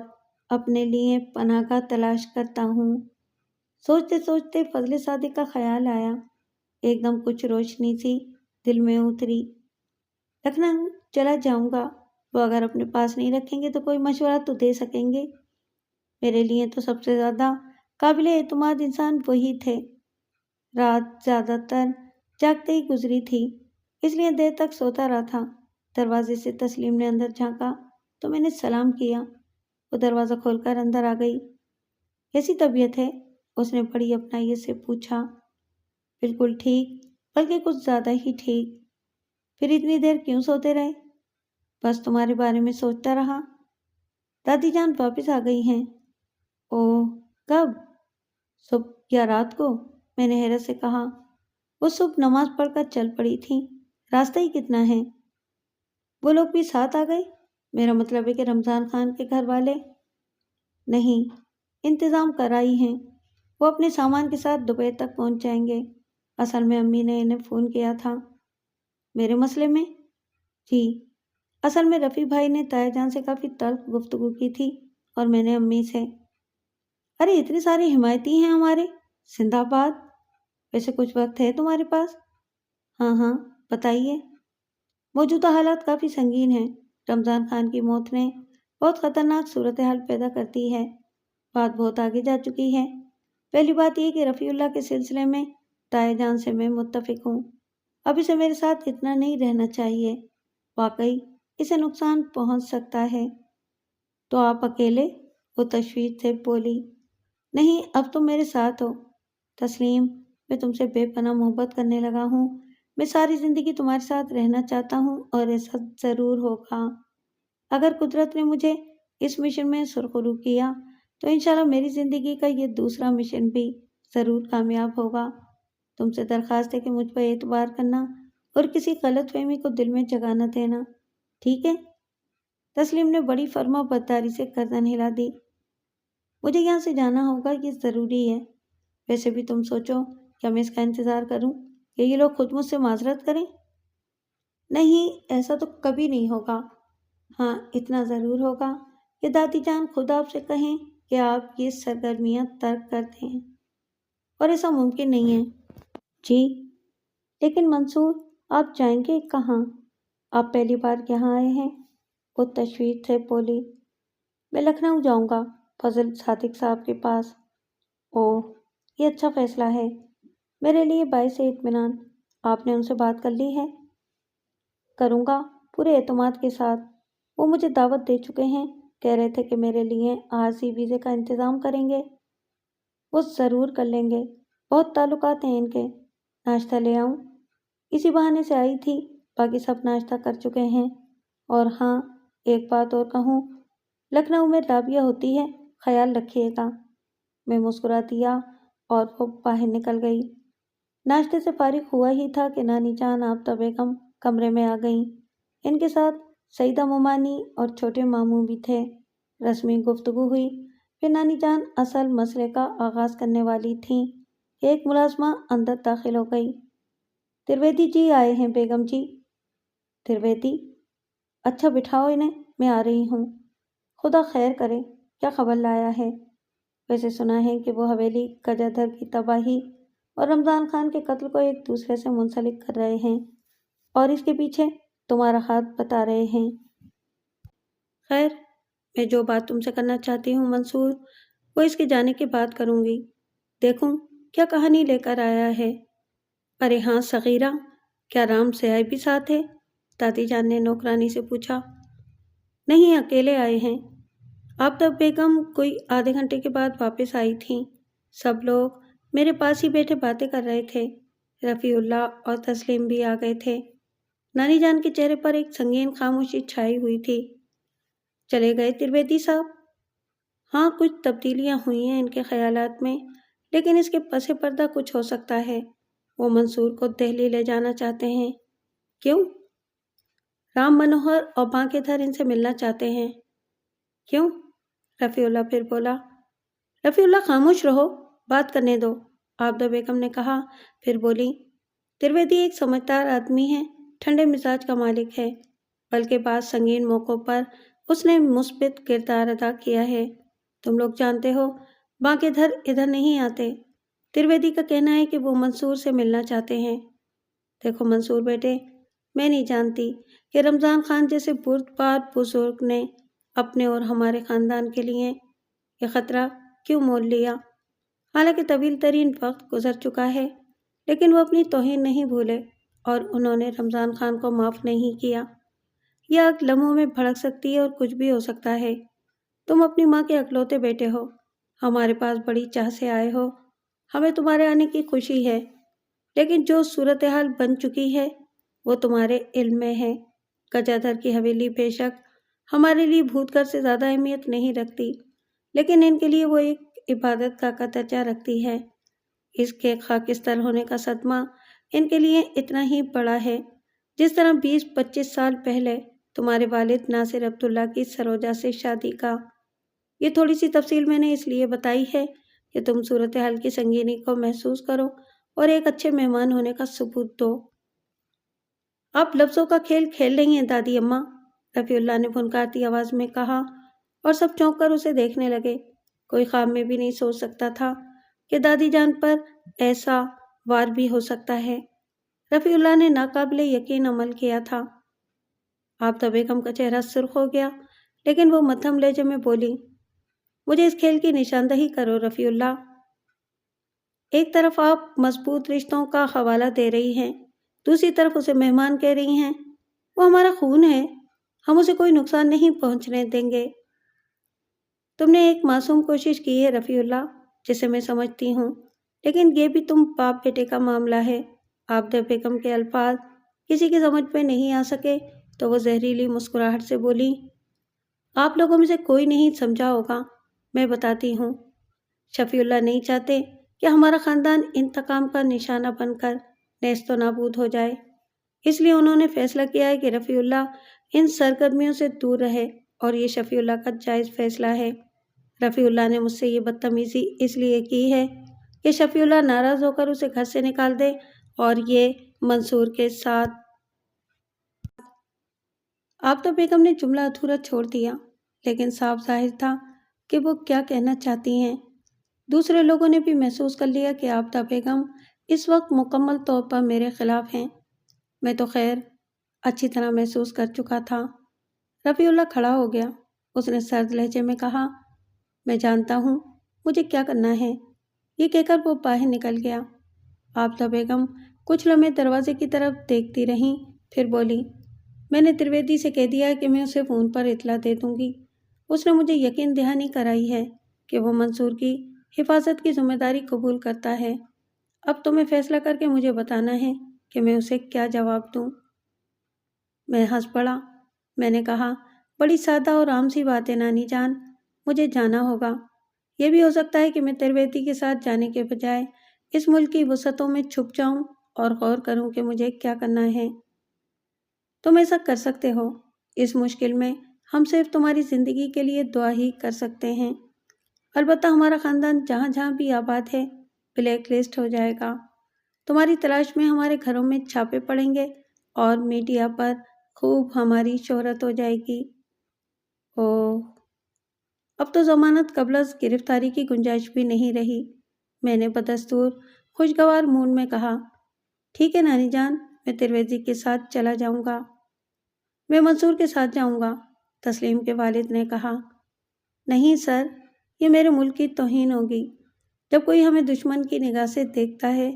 Speaker 1: اپنے لیے پناہ گاہ تلاش کرتا ہوں۔ سوچتے سوچتے فضل صادق کا خیال آیا۔ ایک دم کچھ روشنی سی دل میں اتری۔ لکھنؤ چلا جاؤں گا، وہ اگر اپنے پاس نہیں رکھیں گے تو کوئی مشورہ تو دے سکیں گے۔ میرے لیے تو سب سے زیادہ قابل اعتماد انسان وہی تھے۔ رات زیادہ تر جاگتے ہی گزری تھی، اس لیے دیر تک سوتا رہا تھا۔ دروازے سے تسلیم نے اندر جھانکا تو میں نے سلام کیا۔ وہ دروازہ کھول کر اندر آ گئی۔ کیسی طبیعت ہے؟ اس نے بڑی اپنائیت سے پوچھا۔ بالکل ٹھیک، بلکہ کچھ زیادہ ہی ٹھیک۔ پھر اتنی دیر کیوں سوتے رہے؟ بس تمہارے بارے میں سوچتا رہا۔ دادی جان واپس آ گئی ہیں؟ اوہ، کب؟ صبح یا رات کو؟ میں نے حیرت سے کہا۔ وہ صبح نماز پڑھ کر چل پڑی تھیں۔ راستہ ہی کتنا ہے؟ وہ لوگ بھی ساتھ آ گئے؟ میرا مطلب ہے کہ رمضان خان کے گھر والے؟ نہیں، انتظام کرائی ہیں، وہ اپنے سامان کے ساتھ دوپہر تک پہنچ جائیں گے۔ اصل میں امی نے انہیں فون کیا تھا۔ میرے مسئلے میں؟ جی، اصل میں رفیع بھائی نے تایا جان سے کافی تلخ گفتگو کی تھی اور میں نے امی سے۔ ارے اتنے سارے حمایتی ہیں ہمارے، زندہ باد۔ ویسے کچھ وقت ہے تمہارے پاس؟ ہاں ہاں، بتائیے۔ موجودہ حالات کافی سنگین ہیں۔ رمضان خان کی موت نے بہت خطرناک صورتحال پیدا کرتی ہے۔ بات بہت آگے جا چکی ہے۔ پہلی بات یہ کہ رفیع اللہ کے سلسلے میں تایا جان سے میں متفق ہوں۔ اب اسے میرے ساتھ اتنا نہیں رہنا چاہیے، واقعی اسے نقصان پہنچ سکتا ہے۔ تو آپ اکیلے؟ وہ تشویش سے بولی۔ نہیں، اب تم میرے ساتھ ہو۔ تسلیم، میں تم سے بے پناہ محبت کرنے لگا ہوں۔ میں ساری زندگی تمہارے ساتھ رہنا چاہتا ہوں اور ایسا ضرور ہوگا۔ اگر قدرت نے مجھے اس مشن میں سرخرو کیا تو انشاءاللہ میری زندگی کا یہ دوسرا مشن بھی ضرور کامیاب ہوگا۔ تم سے درخواست ہے کہ مجھ پر اعتبار کرنا اور کسی غلط فہمی کو دل میں جگہ نہ دینا، ٹھیک ہے؟ تسلیم نے بڑی فرما برداری سے گردن ہلا دی۔ مجھے یہاں سے جانا ہوگا، یہ ضروری ہے۔ ویسے بھی تم سوچو کیا میں اس کا انتظار کروں کہ یہ لوگ خود مجھ سے معذرت کریں؟ نہیں، ایسا تو کبھی نہیں ہوگا۔ ہاں، اتنا ضرور ہوگا کہ دادی جان خود آپ سے کہیں کہ آپ یہ سرگرمیاں ترک کر دیں، اور ایسا ممکن نہیں ہے۔ جی، لیکن منصور، آپ جائیں گے کہاں؟ آپ پہلی بار یہاں آئے ہیں؟ وہ تشویش سے بولی۔ میں لکھنؤ جاؤں گا، فضل صادق صاحب کے پاس۔ اوہ، یہ اچھا فیصلہ ہے، میرے لیے باعث اطمینان۔ آپ نے ان سے بات کر لی ہے؟ کروں گا، پورے اعتماد کے ساتھ۔ وہ مجھے دعوت دے چکے ہیں، کہہ رہے تھے کہ میرے لیے عارضی ویزے کا انتظام کریں گے۔ وہ ضرور کر لیں گے، بہت تعلقات ہیں ان کے۔ ناشتہ لے آؤں؟ اسی بہانے سے آئی تھی، باقی سب ناشتہ کر چکے ہیں۔ اور ہاں، ایک بات اور کہوں، لکھنؤ میں رابعہ ہوتی ہے، خیال رکھیے گا۔ میں مسکرا دیا اور وہ باہر نکل گئی۔ ناشتے سے فارغ ہوا ہی تھا کہ نانی جان آفتہ بیگم کمرے میں آ گئیں۔ ان کے ساتھ سعیدہ ممانی اور چھوٹے ماموں بھی تھے۔ رسمی گفتگو ہوئی، پھر نانی جان اصل مسئلے کا آغاز کرنے والی تھیں کہ ایک ملازمہ اندر داخل ہو گئی۔ ترویدی جی آئے ہیں بیگم جی۔ ترویدی؟ اچھا بٹھاؤ انہیں، میں آ رہی ہوں۔ خدا خیر کرے، کیا خبر لایا ہے؟ ویسے سنا ہے کہ وہ حویلی گجادھر کی تباہی اور رمضان خان کے قتل کو ایک دوسرے سے منسلک کر رہے ہیں، اور اس کے پیچھے تمہارا ہاتھ بتا رہے ہیں۔ خیر، میں جو بات تم سے کرنا چاہتی ہوں منصور، وہ اس کے جانے کے بعد کروں گی۔ دیکھوں کیا کہانی لے کر آیا ہے۔ ارے ہاں صغیرہ، کیا رام سیائی بھی ساتھ ہے؟ دادی جان نے نوکرانی سے پوچھا۔ نہیں، اکیلے آئے ہیں۔ آفتہ بیگم کوئی آدھے گھنٹے کے بعد واپس آئی تھیں۔ سب لوگ میرے پاس ہی بیٹھے باتیں کر رہے تھے۔ رفیع اللہ اور تسلیم بھی آ گئے تھے۔ نانی جان کے چہرے پر ایک سنگین خاموشی چھائی ہوئی تھی۔ چلے گئے ترویدی صاحب؟ ہاں، کچھ تبدیلیاں ہوئی ہیں ان کے خیالات میں، لیکن اس کے پس پردہ کچھ ہو سکتا ہے۔ وہ منصور کو دہلی لے جانا چاہتے ہیں۔ کیوں؟ رام منوہر اور بانکے ان سے ملنا چاہتے ہیں۔ کیوں؟ رفیع اللہ پھر بولا۔ رفیع اللہ خاموش رہو، بات کرنے دو، آفتہ بیگم نے کہا، پھر بولی۔ ترویدی ایک سمجھدار آدمی ہے، ٹھنڈے مزاج کا مالک ہے، بلکہ بعض سنگین موقعوں پر اس نے مثبت کردار ادا کیا ہے۔ تم لوگ جانتے ہو بانکے ادھر نہیں آتے۔ ترویدی کا کہنا ہے کہ وہ منصور سے ملنا چاہتے ہیں۔ دیکھو منصور بیٹے، میں نہیں جانتی کہ رمضان خان جیسے بردبار بزرگ نے اپنے اور ہمارے خاندان کے لیے یہ خطرہ کیوں مول لیا۔ حالانکہ طویل ترین وقت گزر چکا ہے، لیکن وہ اپنی توہین نہیں بھولے اور انہوں نے رمضان خان کو معاف نہیں کیا۔ یہ آگ لمحوں میں بھڑک سکتی ہے اور کچھ بھی ہو سکتا ہے۔ تم اپنی ماں کے اکلوتے بیٹے ہو، ہمارے پاس بڑی چاہ سے آئے ہو، ہمیں تمہارے آنے کی خوشی ہے، لیکن جو صورتحال بن چکی ہے وہ تمہارے علم میں ہے۔ گجادھر کی حویلی بے شک ہمارے لیے بھوت گھر سے زیادہ اہمیت نہیں رکھتی، لیکن ان کے لیے وہ ایک عبادت گاہ کا درجہ رکھتی ہے۔ اس کے خاکستر ہونے کا صدمہ ان کے لیے اتنا ہی بڑا ہے جس طرح 20-25 سال پہلے تمہارے والد ناصر عبداللہ کی سروجا سے شادی کا۔ یہ تھوڑی سی تفصیل میں نے اس لیے بتائی ہے کہ تم صورتحال کی سنگینی کو محسوس کرو اور ایک اچھے مہمان ہونے کا ثبوت دو۔ آپ لفظوں کا کھیل کھیل رہی ہیں دادی اماں، رفیع اللہ نے پھنکارتی آواز میں کہا، اور سب چونک کر اسے دیکھنے لگے۔ کوئی خواب میں بھی نہیں سوچ سکتا تھا کہ دادی جان پر ایسا وار بھی ہو سکتا ہے۔ رفیع اللہ نے ناقابل یقین عمل کیا تھا۔ آفتہ بیگم کا چہرہ سرخ ہو گیا، لیکن وہ مدھم لہجے میں بولی، مجھے اس کھیل کی نشاندہی کرو رفیع اللہ۔ ایک طرف آپ مضبوط رشتوں کا حوالہ دے رہی ہیں، دوسری طرف اسے مہمان کہہ رہی ہیں۔ وہ ہمارا خون ہے، ہم اسے کوئی نقصان نہیں پہنچنے دیں گے۔ تم نے ایک معصوم کوشش کی ہے رفیع اللہ، جسے میں سمجھتی ہوں، لیکن یہ بھی تم باپ بیٹے کا معاملہ ہے۔ آفتہ بیگم کے الفاظ کسی کی سمجھ میں نہیں آ سکے تو وہ زہریلی مسکراہٹ سے بولی، آپ لوگوں میں سے کوئی نہیں سمجھا ہوگا، میں بتاتی ہوں۔ شفیع اللہ نہیں چاہتے کہ ہمارا خاندان انتقام کا نشانہ بن کر نیست و نابود ہو جائے، اس لیے انہوں نے فیصلہ کیا ہے کہ رفیع اللہ ان سرگرمیوں سے دور رہے، اور یہ شفیع اللہ کا جائز فیصلہ ہے۔ رفیع اللہ نے مجھ سے یہ بدتمیزی اس لیے کی ہے کہ شفیع اللہ ناراض ہو کر اسے گھر سے نکال دے، اور یہ منصور کے ساتھ۔ آفتاب بیگم نے جملہ ادھورا چھوڑ دیا، لیکن صاف ظاہر تھا کہ وہ کیا کہنا چاہتی ہیں۔ دوسرے لوگوں نے بھی محسوس کر لیا کہ آفتاب بیگم اس وقت مکمل طور پر میرے خلاف ہیں۔ میں تو خیر اچھی طرح محسوس کر چکا تھا۔ رفیع اللہ کھڑا ہو گیا۔ اس نے سرد لہجے میں کہا، میں جانتا ہوں مجھے کیا کرنا ہے۔ یہ کہہ کر وہ باہر نکل گیا۔ آفتاب بیگم کچھ لمحے دروازے کی طرف دیکھتی رہیں، پھر بولی، میں نے ترویدی سے کہہ دیا ہے کہ میں اسے فون پر اطلاع دے دوں گی۔ اس نے مجھے یقین دہانی کرائی ہے کہ وہ منصور کی حفاظت کی ذمہ داری قبول کرتا ہے۔ اب تمہیں فیصلہ کر کے مجھے بتانا ہے کہ میں اسے کیا جواب دوں۔ میں ہنس پڑا۔ میں نے کہا، بڑی سادہ اور عام سی بات ہے نانی جان، مجھے جانا ہوگا۔ یہ بھی ہو سکتا ہے کہ میں ترویدی کے ساتھ جانے کے بجائے اس ملک کی وسعتوں میں چھپ جاؤں اور غور کروں کہ مجھے کیا کرنا ہے۔ تم ایسا کر سکتے ہو۔ اس مشکل میں ہم صرف تمہاری زندگی کے لیے دعا ہی کر سکتے ہیں۔ البتہ ہمارا خاندان جہاں جہاں بھی آباد ہے بلیک لسٹ ہو جائے گا۔ تمہاری تلاش میں ہمارے گھروں میں چھاپے پڑیں گے اور میڈیا پر خوب ہماری شہرت ہو جائے گی۔ اوہ، اب تو ضمانت قبل از گرفتاری کی گنجائش بھی نہیں رہی۔ میں نے بدستور خوشگوار موڈ میں کہا، ٹھیک ہے نانی جان، میں ترویدی کے ساتھ چلا جاؤں گا۔ میں منصور کے ساتھ جاؤں گا، تسلیم کے والد نے کہا۔ نہیں سر، یہ میرے ملک کی توہین ہوگی۔ جب کوئی ہمیں دشمن کی نگاہ سے دیکھتا ہے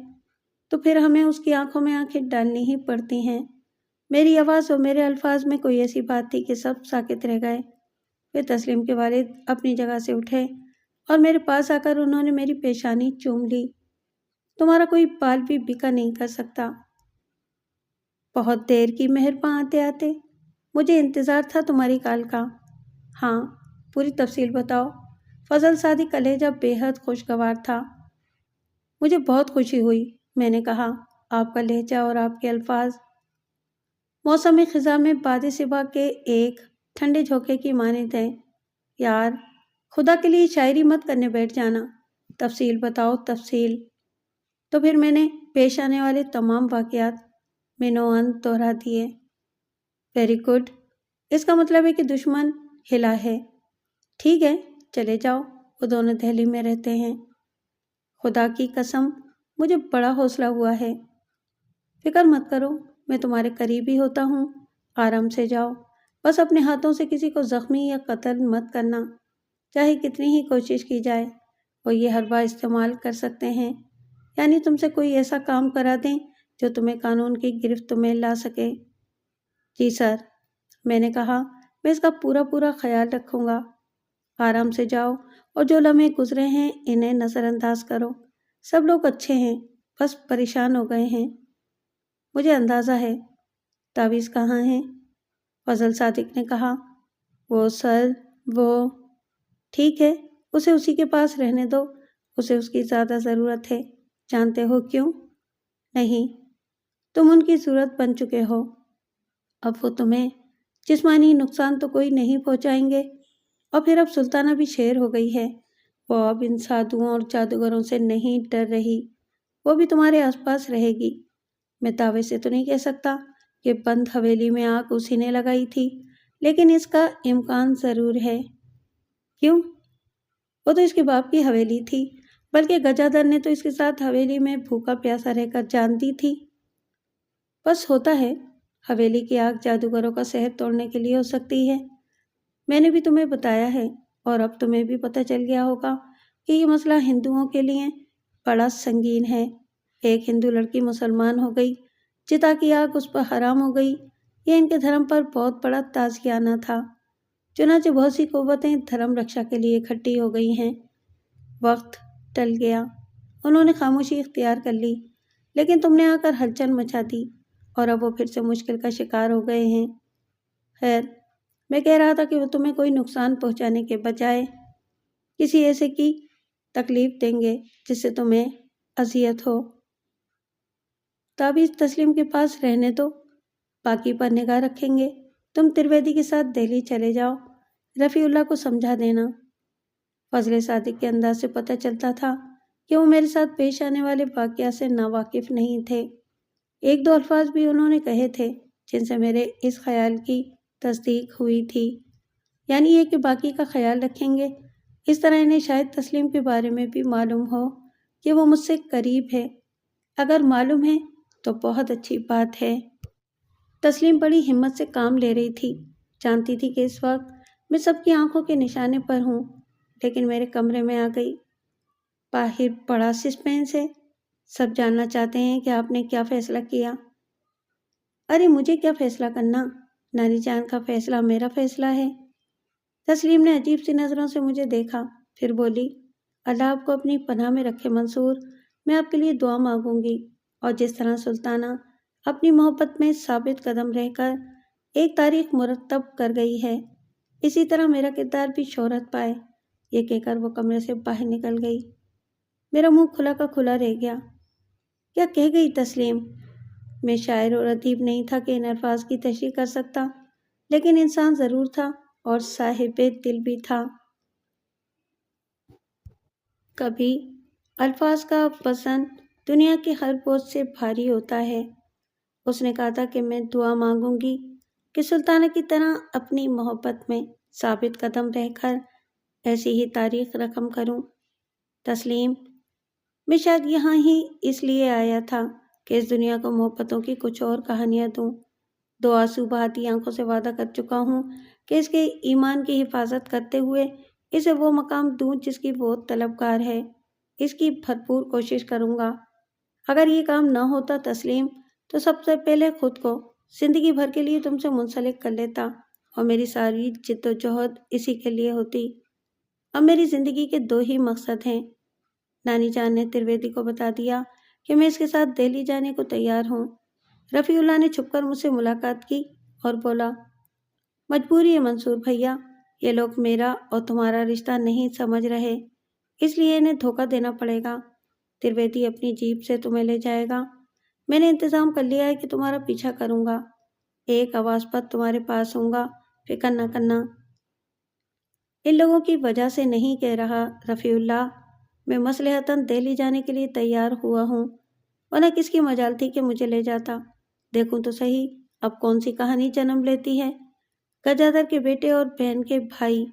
Speaker 1: تو پھر ہمیں اس کی آنکھوں میں آنکھیں ڈالنی ہی پڑتی ہیں۔ میری آواز اور میرے الفاظ میں کوئی ایسی بات تھی کہ سب ساکت رہ گئے۔ پھر تسلیم کے والد اپنی جگہ سے اٹھے اور میرے پاس آ کر انہوں نے میری پیشانی چوم لی۔ تمہارا کوئی بال بھی بکا نہیں کر سکتا۔ بہت دیر کی مہرباں آتے آتے، مجھے انتظار تھا تمہاری کال کا۔ ہاں، پوری تفصیل بتاؤ۔ فضل صادق کا لہجہ بے حد خوشگوار تھا۔ مجھے بہت خوشی ہوئی، میں نے کہا، آپ کا لہجہ اور آپ کے الفاظ موسم خزاں میں باد صبا کے ایک ٹھنڈے جھونکے کی مانند ہیں۔ یار، خدا کے لیے شاعری مت کرنے بیٹھ جانا، تفصیل بتاؤ تفصیل۔ تو پھر میں نے پیش آنے والے تمام واقعات منوان دہرا دیے۔ ویری گڈ، اس کا مطلب ہے کہ دشمن ہلا ہے۔ ٹھیک ہے، چلے جاؤ، وہ دونوں دہلی میں رہتے ہیں۔ خدا کی قسم، مجھے بڑا حوصلہ ہوا ہے۔ فکر مت کرو، میں تمہارے قریب ہی ہوتا ہوں، آرام سے جاؤ۔ بس اپنے ہاتھوں سے کسی کو زخمی یا قتل مت کرنا، چاہے کتنی ہی کوشش کی جائے، وہ یہ حربہ استعمال کر سکتے ہیں، یعنی تم سے کوئی ایسا کام کرا دیں جو تمہیں قانون کی گرفت میں لا سکے۔ جی سر، میں نے کہا، میں اس کا پورا خیال رکھوں گا۔ آرام سے جاؤ اور جو لمحے گزرے ہیں انہیں نظر انداز کرو۔ سب لوگ اچھے ہیں، بس پریشان ہو گئے ہیں۔ مجھے اندازہ ہے۔ تعویذ کہاں ہے؟ فضل صادق نے کہا، وہ سر، وہ ٹھیک ہے، اسے اسی کے پاس رہنے دو، اسے اس کی زیادہ ضرورت ہے۔ جانتے ہو کیوں؟ نہیں، تم ان کی ضرورت بن چکے ہو۔ اب وہ تمہیں جسمانی نقصان تو کوئی نہیں پہنچائیں گے، اور پھر اب سلطانہ بھی شیر ہو گئی ہے، وہ اب ان سادھوؤں اور جادوگروں سے نہیں ڈر رہی، وہ بھی تمہارے آس پاس رہے گی۔ میں دعوے سے تو نہیں کہہ سکتا کہ بند حویلی میں آگ اسی نے لگائی تھی، لیکن اس کا امکان ضرور ہے۔ کیوں؟ وہ تو اس کے باپ کی حویلی تھی، بلکہ گجادر نے تو اس کے ساتھ حویلی میں بھوکا پیاسا رہ کر جان دی تھی۔ بس ہوتا ہے، حویلی کی آگ جادوگروں کا سحر توڑنے کے لیے ہو سکتی ہے۔ میں نے بھی تمہیں بتایا ہے، اور اب تمہیں بھی پتہ چل گیا ہوگا کہ یہ مسئلہ ہندوؤں کے لیے بڑا سنگین ہے۔ ایک ہندو لڑکی مسلمان ہو گئی، چتا کی آگ اس پر حرام ہو گئی، یہ ان کے دھرم پر بہت بڑا تعزیانہ تھا۔ چنانچہ بہت سی قوتیں دھرم رکشا کے لیے اکٹھی ہو گئی ہیں۔ وقت ٹل گیا، انہوں نے خاموشی اختیار کر لی، لیکن تم نے آ کر ہلچل مچا دی، اور اب وہ پھر سے مشکل کا شکار ہو گئے ہیں۔ خیر، میں کہہ رہا تھا کہ وہ تمہیں کوئی نقصان پہنچانے کے بجائے کسی ایسے کی تکلیف دیں گے جس سے تمہیں اذیت ہو۔ تعویذ تسلیم کے پاس رہنے دو، باقی پر نگاہ رکھیں گے۔ تم ترویدی کے ساتھ دہلی چلے جاؤ، رفیع اللہ کو سمجھا دینا۔ فضل صادق کے انداز سے پتہ چلتا تھا کہ وہ میرے ساتھ پیش آنے والے واقعات سے ناواقف نہیں تھے۔ ایک دو الفاظ بھی انہوں نے کہے تھے جن سے میرے اس خیال کی تصدیق ہوئی تھی، یعنی یہ کہ باقی کا خیال رکھیں گے۔ اس طرح انہیں شاید تسلیم کے بارے میں بھی معلوم ہو کہ وہ مجھ سے قریب ہے۔ اگر معلوم ہے تو بہت اچھی بات ہے۔ تسلیم بڑی ہمت سے کام لے رہی تھی، جانتی تھی کہ اس وقت میں سب کی آنکھوں کے نشانے پر ہوں، لیکن میرے کمرے میں آ گئی۔ باہر بڑا سسپینس ہے، سب جاننا چاہتے ہیں کہ آپ نے کیا فیصلہ کیا۔ ارے مجھے کیا فیصلہ کرنا، نانی جان کا فیصلہ میرا فیصلہ ہے۔ تسلیم نے عجیب سی نظروں سے مجھے دیکھا، پھر بولی، اللہ آپ کو اپنی پناہ میں رکھے منصور، میں آپ کے لیے دعا مانگوں گی، اور جس طرح سلطانہ اپنی محبت میں ثابت قدم رہ کر ایک تاریخ مرتب کر گئی ہے، اسی طرح میرا کردار بھی شہرت پائے۔ یہ کہہ کر وہ کمرے سے باہر نکل گئی۔ میرا منہ کھلا کا کھلا رہ گیا۔ کیا کہہ گئی تسلیم؟ میں شاعر اور ادیب نہیں تھا کہ ان الفاظ کی تشریح کر سکتا، لیکن انسان ضرور تھا اور صاحب دل بھی تھا۔ کبھی الفاظ کا وزن دنیا کے ہر بوجھ سے بھاری ہوتا ہے۔ اس نے کہا تھا کہ میں دعا مانگوں گی کہ سلطانہ کی طرح اپنی محبت میں ثابت قدم رہ کر ایسی ہی تاریخ رقم کروں۔ تسلیم، میں شاید یہاں ہی اس لیے آیا تھا کہ اس دنیا کو محبتوں کی کچھ اور کہانیاں دوں۔ دو آنسو بہاتی آنکھوں سے وعدہ کر چکا ہوں کہ اس کے ایمان کی حفاظت کرتے ہوئے اسے وہ مقام دوں جس کی وہ طلبگار ہے۔ اس کی بھرپور کوشش کروں گا۔ اگر یہ کام نہ ہوتا تسلیم، تو سب سے پہلے خود کو زندگی بھر کے لیے تم سے منسلک کر لیتا، اور میری ساری جد و جہد اسی کے لیے ہوتی۔ اب میری زندگی کے دو ہی مقصد ہیں۔ نانی جان نے ترویدی کو بتا دیا کہ میں اس کے ساتھ دہلی جانے کو تیار ہوں۔ رفیع اللہ نے چھپ کر مجھ سے ملاقات کی اور بولا، مجبوری ہے منصور بھیا، یہ لوگ میرا اور تمہارا رشتہ نہیں سمجھ رہے، اس لیے انہیں دھوکہ دینا پڑے گا۔ ترویدی اپنی جیپ سے تمہیں لے جائے گا۔ میں نے انتظام کر لیا ہے کہ تمہارا پیچھا کروں گا، ایک آواز پر تمہارے پاس ہوں گا، فکر نہ کرنا۔ ان لوگوں کی وجہ سے نہیں کہہ رہا رفیع اللہ، میں مصلحتاً دہلی جانے کے لیے تیار ہوا ہوں، ورنہ کس کی مجال تھی کہ مجھے لے جاتا۔ دیکھوں تو صحیح اب کون سی کہانی جنم لیتی ہے۔ گجادر کے بیٹے اور بہن کے بھائی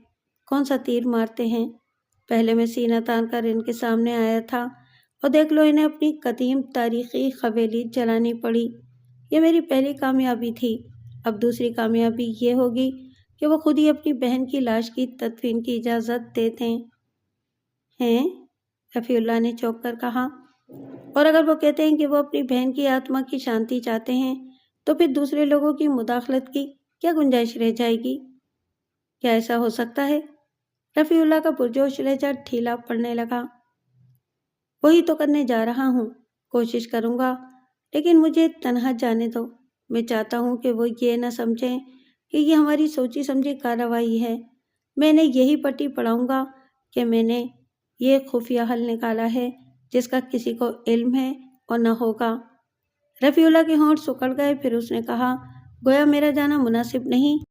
Speaker 1: کون سا تیر مارتے ہیں۔ پہلے میں سینہ تان کر ان کے سامنے آیا تھا، اور دیکھ لو انہیں اپنی قدیم تاریخی حویلی جلانی پڑی۔ یہ میری پہلی کامیابی تھی۔ اب دوسری کامیابی یہ ہوگی کہ وہ خود ہی اپنی بہن کی لاش کی تدفین کی اجازت دے دیں۔ ہیں؟ رفیع اللہ نے چونک کر کہا، اور اگر وہ کہتے ہیں کہ وہ اپنی بہن کی آتما کی شانتی چاہتے ہیں، تو پھر دوسرے لوگوں کی مداخلت کی کیا گنجائش رہ جائے گی؟ کیا ایسا ہو سکتا ہے؟ رفیع اللہ کا پرجوش لہجہ ڈھیلا پڑنے لگا۔ وہی تو کرنے جا رہا ہوں، کوشش کروں گا، لیکن مجھے تنہا جانے دو۔ میں چاہتا ہوں کہ وہ یہ نہ سمجھیں کہ یہ ہماری سوچی سمجھی کارروائی ہے۔ میں انہیں یہی پٹی پڑھاؤں گا کہ میں نے یہ خفیہ حل نکالا ہے جس کا کسی کو علم ہے اور نہ ہوگا۔ رفیع اللہ کے ہونٹ سکڑ گئے، پھر اس نے کہا، گویا میرا جانا مناسب نہیں